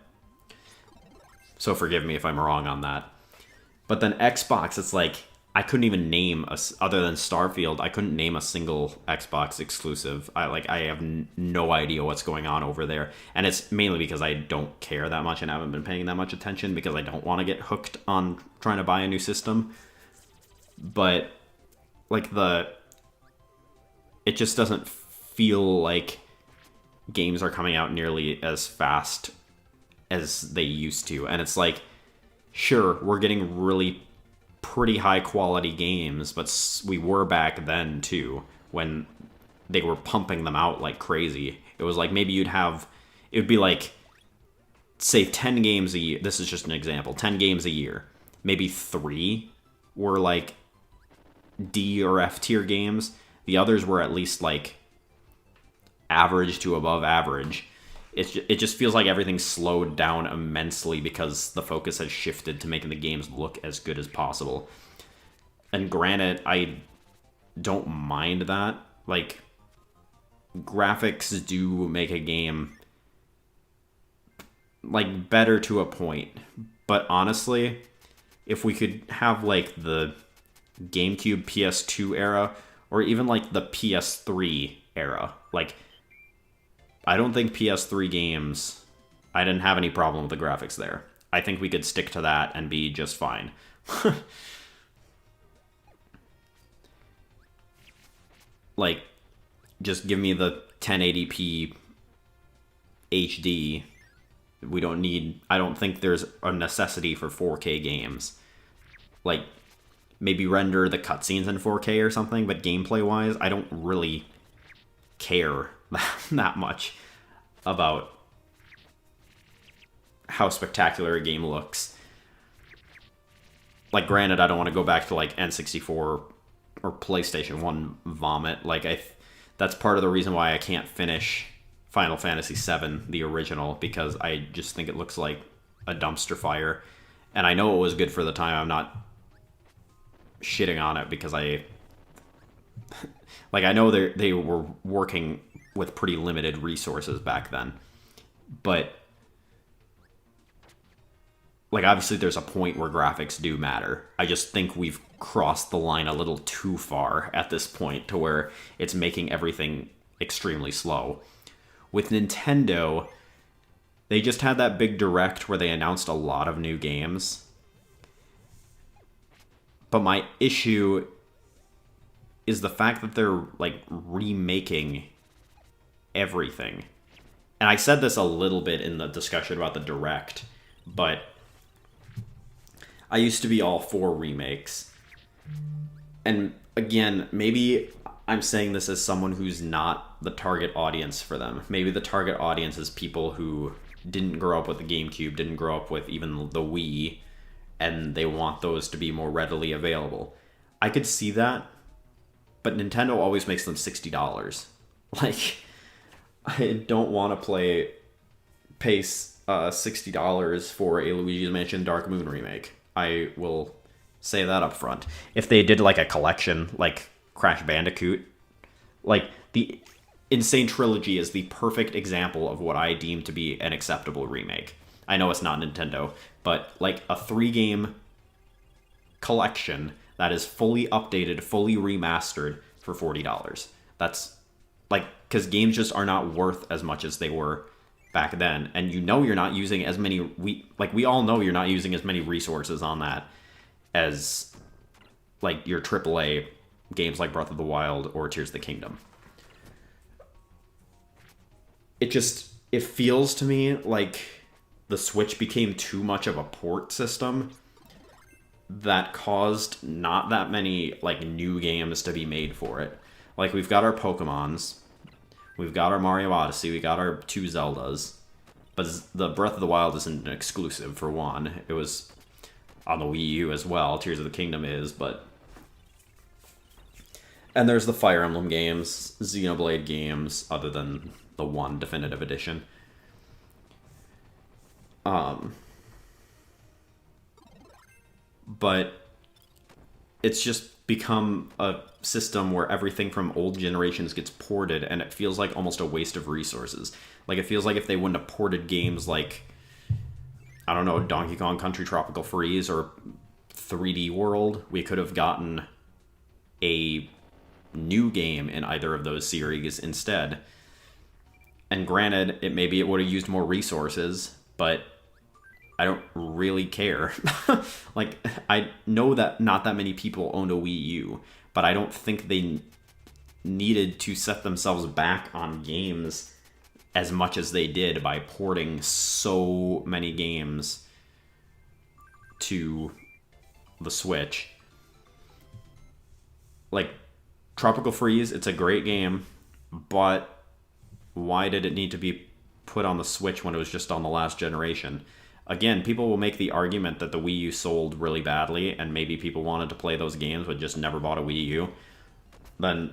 so forgive me if I'm wrong on that. But then Xbox, it's like, I couldn't even name other than Starfield, I couldn't name a single Xbox exclusive. I have no idea what's going on over there, and it's mainly because I don't care that much and haven't been paying that much attention, because I don't want to get hooked on trying to buy a new system. But like, it just doesn't feel like games are coming out nearly as fast as they used to. And it's like, sure, we're getting really pretty high quality games, but we were back then too, when they were pumping them out like crazy. It was like, maybe it would be like, say 10 games a year. This is just an example. 10 games a year. Maybe 3 were like D or F tier games. The others were at least like average to above average. It just feels like everything's slowed down immensely because the focus has shifted to making the games look as good as possible. And granted, I don't mind that. Like, graphics do make a game like better to a point. But honestly, if we could have like the GameCube PS2 era, or even like the PS3 era, like, I don't think PS3 games, I didn't have any problem with the graphics there. I think we could stick to that and be just fine. like, just give me the 1080p HD. We don't need... I don't think there's a necessity for 4K games. Like, maybe render the cutscenes in 4K or something, but gameplay-wise, I don't really care that much about how spectacular a game looks. Like, granted, I don't want to go back to, like, N64 or PlayStation 1 vomit. Like, that's part of the reason why I can't finish Final Fantasy VII, the original, because I just think it looks like a dumpster fire. And I know it was good for the time. I'm not shitting on it because I know they were working with pretty limited resources back then. But, like, obviously there's a point where graphics do matter. I just think we've crossed the line a little too far at this point to where it's making everything extremely slow. With Nintendo, they just had that big direct where they announced a lot of new games. But my issue is the fact that they're, like, remaking everything. And I said this a little bit in the discussion about the direct, but I used to be all for remakes. And again, maybe I'm saying this as someone who's not the target audience for them. Maybe the target audience is people who didn't grow up with the GameCube, didn't grow up with even the Wii, and they want those to be more readily available. I could see that, but Nintendo always makes them $60. Like, I don't want to pay $60 for a Luigi's Mansion Dark Moon remake. I will say that up front. If they did, like, a collection, like Crash Bandicoot, like, the Insane Trilogy is the perfect example of what I deem to be an acceptable remake. I know it's not Nintendo, but, like, a 3-game collection that is fully updated, fully remastered for $40. That's, like, because games just are not worth as much as they were back then. And you know you're not using as many... we all know you're not using as many resources on that as, like, your AAA games like Breath of the Wild or Tears of the Kingdom. It feels to me like the Switch became too much of a port system that caused not that many, like, new games to be made for it. Like, we've got our Pokemons, we've got our Mario Odyssey, we got our 2 Zeldas, but the Breath of the Wild isn't an exclusive, for one. It was on the Wii U as well. Tears of the Kingdom is, but... And there's the Fire Emblem games, Xenoblade games, other than the one definitive edition. But it's just become a system where everything from old generations gets ported, and it feels like almost a waste of resources. Like, it feels like if they wouldn't have ported games like, I don't know, Donkey Kong Country Tropical Freeze or 3D World, we could have gotten a new game in either of those series instead. And granted, maybe it would have used more resources, but I don't really care. Like, I know that not that many people owned a Wii U, but I don't think they needed to set themselves back on games as much as they did by porting so many games to the Switch. Like, Tropical Freeze, it's a great game, but why did it need to be put on the Switch when it was just on the last generation? Again, people will make the argument that the Wii U sold really badly, and maybe people wanted to play those games but just never bought a Wii U. Then,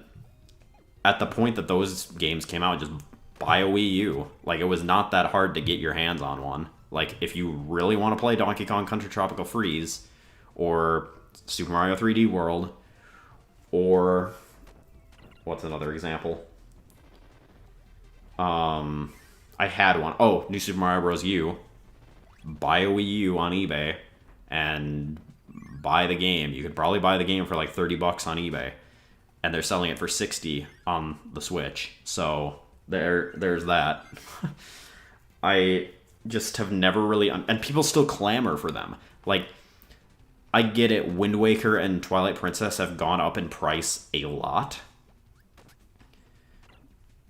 at the point that those games came out, just buy a Wii U. Like, it was not that hard to get your hands on one. Like, if you really want to play Donkey Kong Country Tropical Freeze, or Super Mario 3D World, or... what's another example? I had one. Oh, New Super Mario Bros. U. Buy a Wii U on eBay and buy the game. You could probably buy the game for like $30 on eBay, and they're selling it for $60 on the Switch. So there's that. I just have never really... and people still clamor for them. Like, I get it. Wind Waker and Twilight Princess have gone up in price a lot.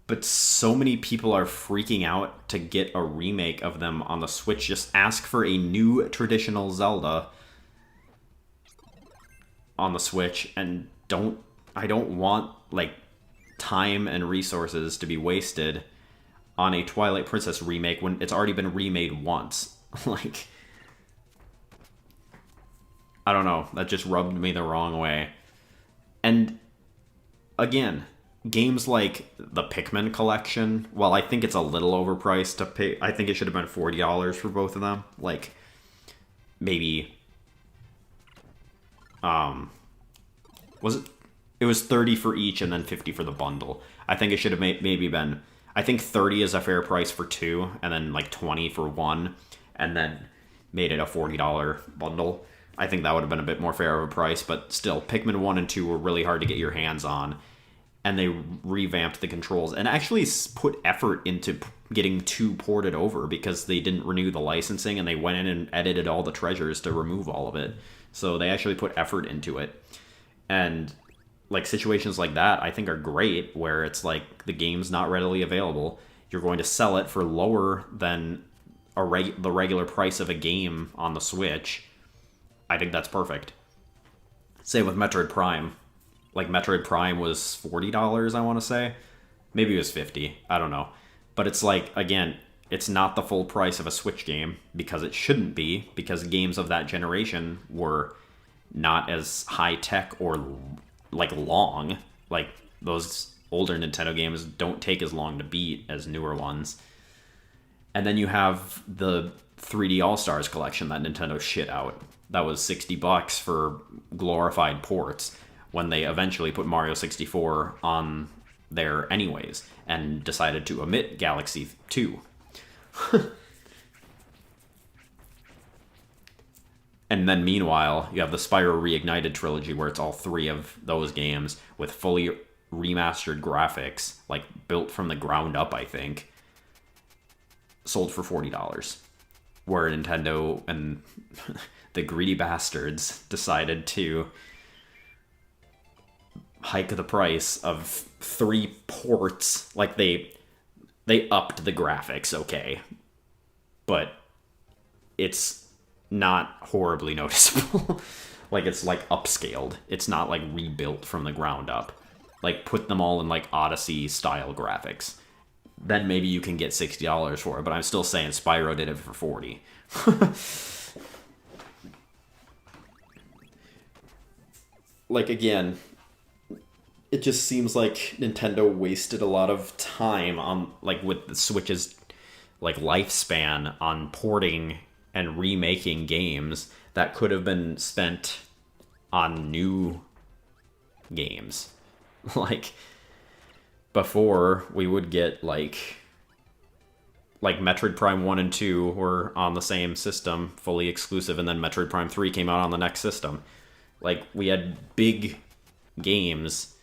but so many people are freaking out to get a remake of them on the Switch. Just ask for a new traditional Zelda on the Switch, and I don't want, like, time and resources to be wasted on a Twilight Princess remake when it's already been remade once. Like, I don't know, that just rubbed me the wrong way. And again, games like the Pikmin collection, while I think it's a little overpriced to pay, I think it should have been $40 for both of them. Like, maybe, was it? It was 30 for each and then 50 for the bundle. I think it should have maybe been, I think 30 is a fair price for two, and then like 20 for one, and then made it a $40 bundle. I think that would have been a bit more fair of a price, but still, Pikmin 1 and 2 were really hard to get your hands on, and they revamped the controls and actually put effort into getting 2 ported over because they didn't renew the licensing, and they went in and edited all the treasures to remove all of it. So they actually put effort into it. And like situations like that I think are great, where it's like the game's not readily available. You're going to sell it for lower than the regular price of a game on the Switch. I think that's perfect. Same with Metroid Prime. Like, Metroid Prime was $40, I want to say. Maybe it was 50. I don't know. But it's like, again, it's not the full price of a Switch game, because it shouldn't be, because games of that generation were not as high tech or like long. Like, those older Nintendo games don't take as long to beat as newer ones. And then you have the 3D All-Stars collection that Nintendo shit out. That was $60 for glorified ports, when they eventually put Mario 64 on there anyways, and decided to omit Galaxy 2. And then meanwhile, you have the Spyro Reignited trilogy, where it's all 3 of those games with fully remastered graphics, like built from the ground up, I think, sold for $40. Where Nintendo and the greedy bastards decided to hike the price of 3 ports. Like, they upped the graphics, okay, but it's not horribly noticeable. Like, it's like upscaled. It's not like rebuilt from the ground up. Like, put them all in like Odyssey style graphics. Then maybe you can get $60 for it, but I'm still saying Spyro did it for 40. Like, again, it just seems like Nintendo wasted a lot of time on, like, with the Switch's like lifespan, on porting and remaking games that could have been spent on new games. Like, before, we would get like Metroid Prime 1 and 2 were on the same system, fully exclusive, and then Metroid Prime 3 came out on the next system. Like, we had big games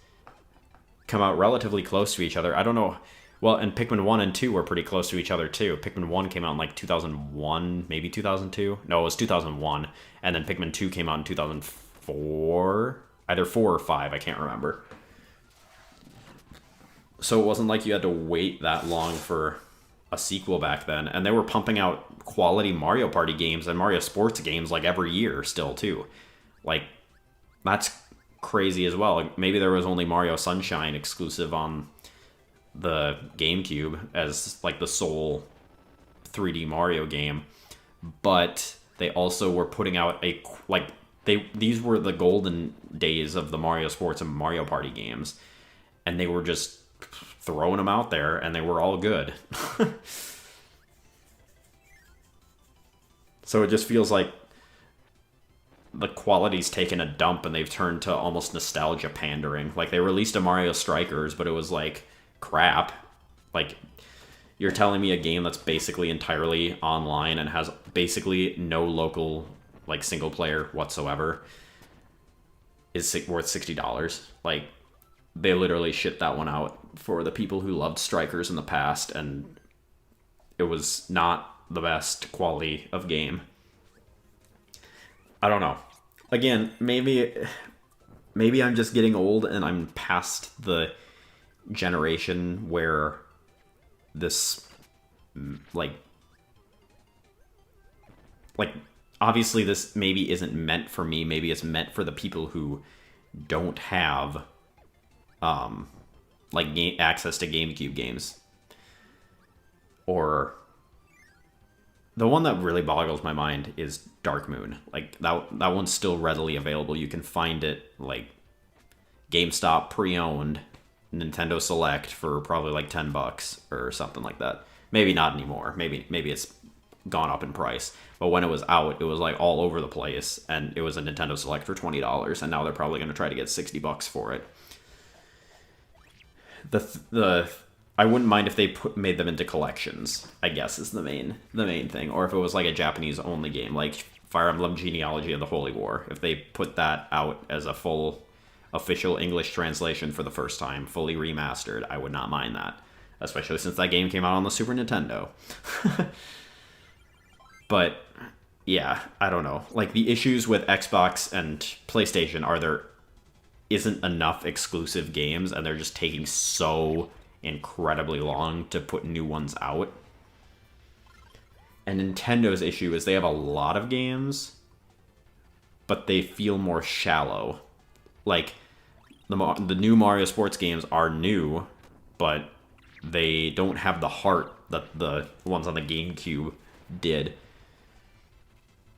come out relatively close to each other. I don't know. Well, and Pikmin 1 and 2 were pretty close to each other too. Pikmin 1 came out in like 2001, maybe 2002. No, it was 2001. And then Pikmin 2 came out in 2004. Either 4 or 5, I can't remember. So it wasn't like you had to wait that long for a sequel back then. And they were pumping out quality Mario Party games and Mario Sports games like every year still too. Like, that's crazy as well. Maybe there was only Mario Sunshine exclusive on the GameCube as like the sole 3D Mario game, but they also were putting out these were the golden days of the Mario Sports and Mario Party games, and they were just throwing them out there, and they were all good. So it just feels like the quality's taken a dump, and they've turned to almost nostalgia pandering. Like, they released a Mario Strikers, but it was like crap. Like, you're telling me a game that's basically entirely online and has basically no local, like, single player whatsoever is worth $60. Like, they literally shit that one out for the people who loved Strikers in the past, and it was not the best quality of game. I don't know. Again, maybe I'm just getting old and I'm past the generation where this, like like obviously this maybe isn't meant for me. Maybe it's meant for the people who don't have access to GameCube games. Or the one that really boggles my mind is Dark Moon. Like that one's still readily available. You can find it like GameStop pre-owned, Nintendo Select for probably like $10 or something like that. Maybe not anymore. Maybe it's gone up in price. But when it was out, it was like all over the place, and it was a Nintendo Select for $20, and now they're probably going to try to get $60 for it. The I wouldn't mind if they made them into collections, I guess, is the main thing. Or if it was like a Japanese only game, like Fire Emblem Genealogy of the Holy War. If they put that out as a full official English translation for the first time, fully remastered, I would not mind that. Especially since that game came out on the Super Nintendo. But yeah, I don't know. Like, the issues with Xbox and PlayStation are there isn't enough exclusive games, and they're just taking so incredibly long to put new ones out. And Nintendo's issue is they have a lot of games, but they feel more shallow. Like, the new Mario sports games are new, but they don't have the heart that the ones on the GameCube did.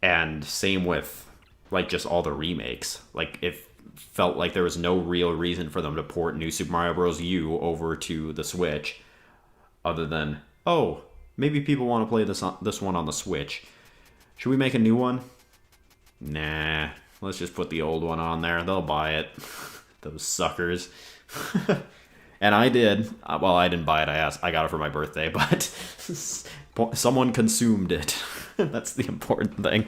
And same with, like, just all the remakes. Like, it felt like there was no real reason for them to port New Super Mario Bros. U over to the Switch, other than, oh, maybe people want to play this one on the Switch. Should we make a new one? Nah, let's just put the old one on there. They'll buy it. Those suckers. And I did. Well, I didn't buy it. I got it for my birthday, but someone consumed it. That's the important thing.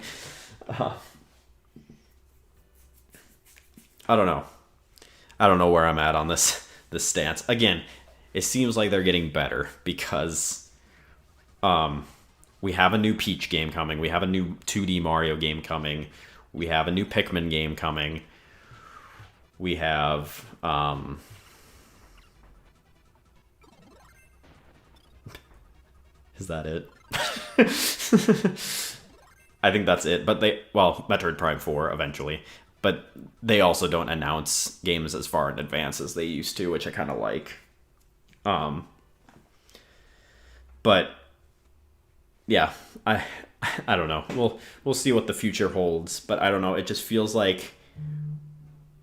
I don't know. I don't know where I'm at on this stance. Again, it seems like they're getting better because we have a new Peach game coming. We have a new 2D Mario game coming. We have a new Pikmin game coming. We have is that it? I think that's it. But Metroid Prime 4 eventually. But they also don't announce games as far in advance as they used to, which I kind of like. But yeah, I don't know. We'll see what the future holds, but I don't know. It just feels like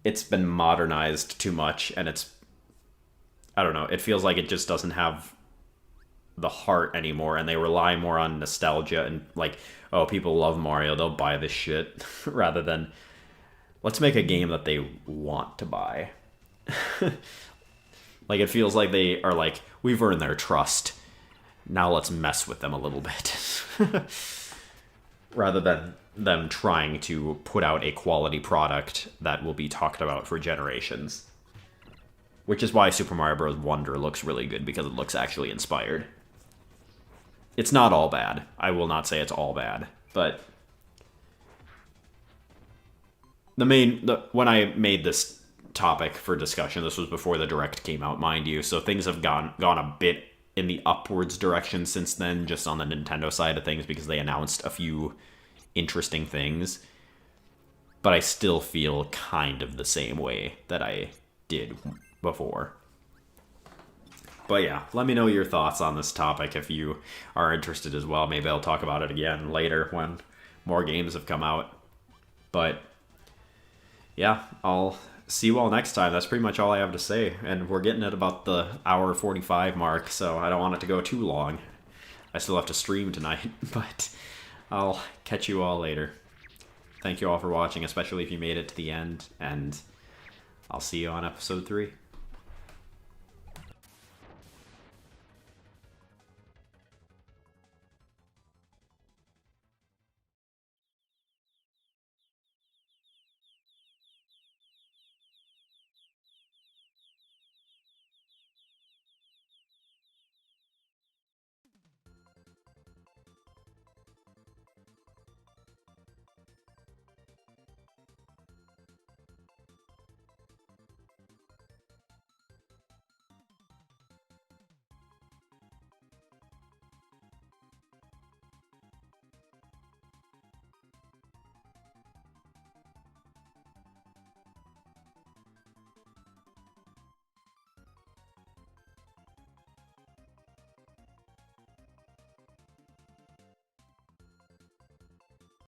it's been modernized too much, and I don't know. It feels like it just doesn't have the heart anymore, and they rely more on nostalgia and like, oh, people love Mario, they'll buy this shit, rather than let's make a game that they want to buy. Like, it feels like they are like, we've earned their trust, now let's mess with them a little bit. Rather than them trying to put out a quality product that will be talked about for generations. Which is why Super Mario Bros. Wonder looks really good, because it looks actually inspired. It's not all bad. I will not say it's all bad, but when I made this topic for discussion, this was before the Direct came out, mind you, so things have gone a bit in the upwards direction since then, just on the Nintendo side of things, because they announced a few interesting things. But I still feel kind of the same way that I did before. But yeah, let me know your thoughts on this topic if you are interested as well. Maybe I'll talk about it again later when more games have come out. But yeah, I'll see you all next time. That's pretty much all I have to say. And we're getting at about the hour 45 mark, so I don't want it to go too long. I still have to stream tonight, but I'll catch you all later. Thank you all for watching, especially if you made it to the end, and I'll see you on episode 3.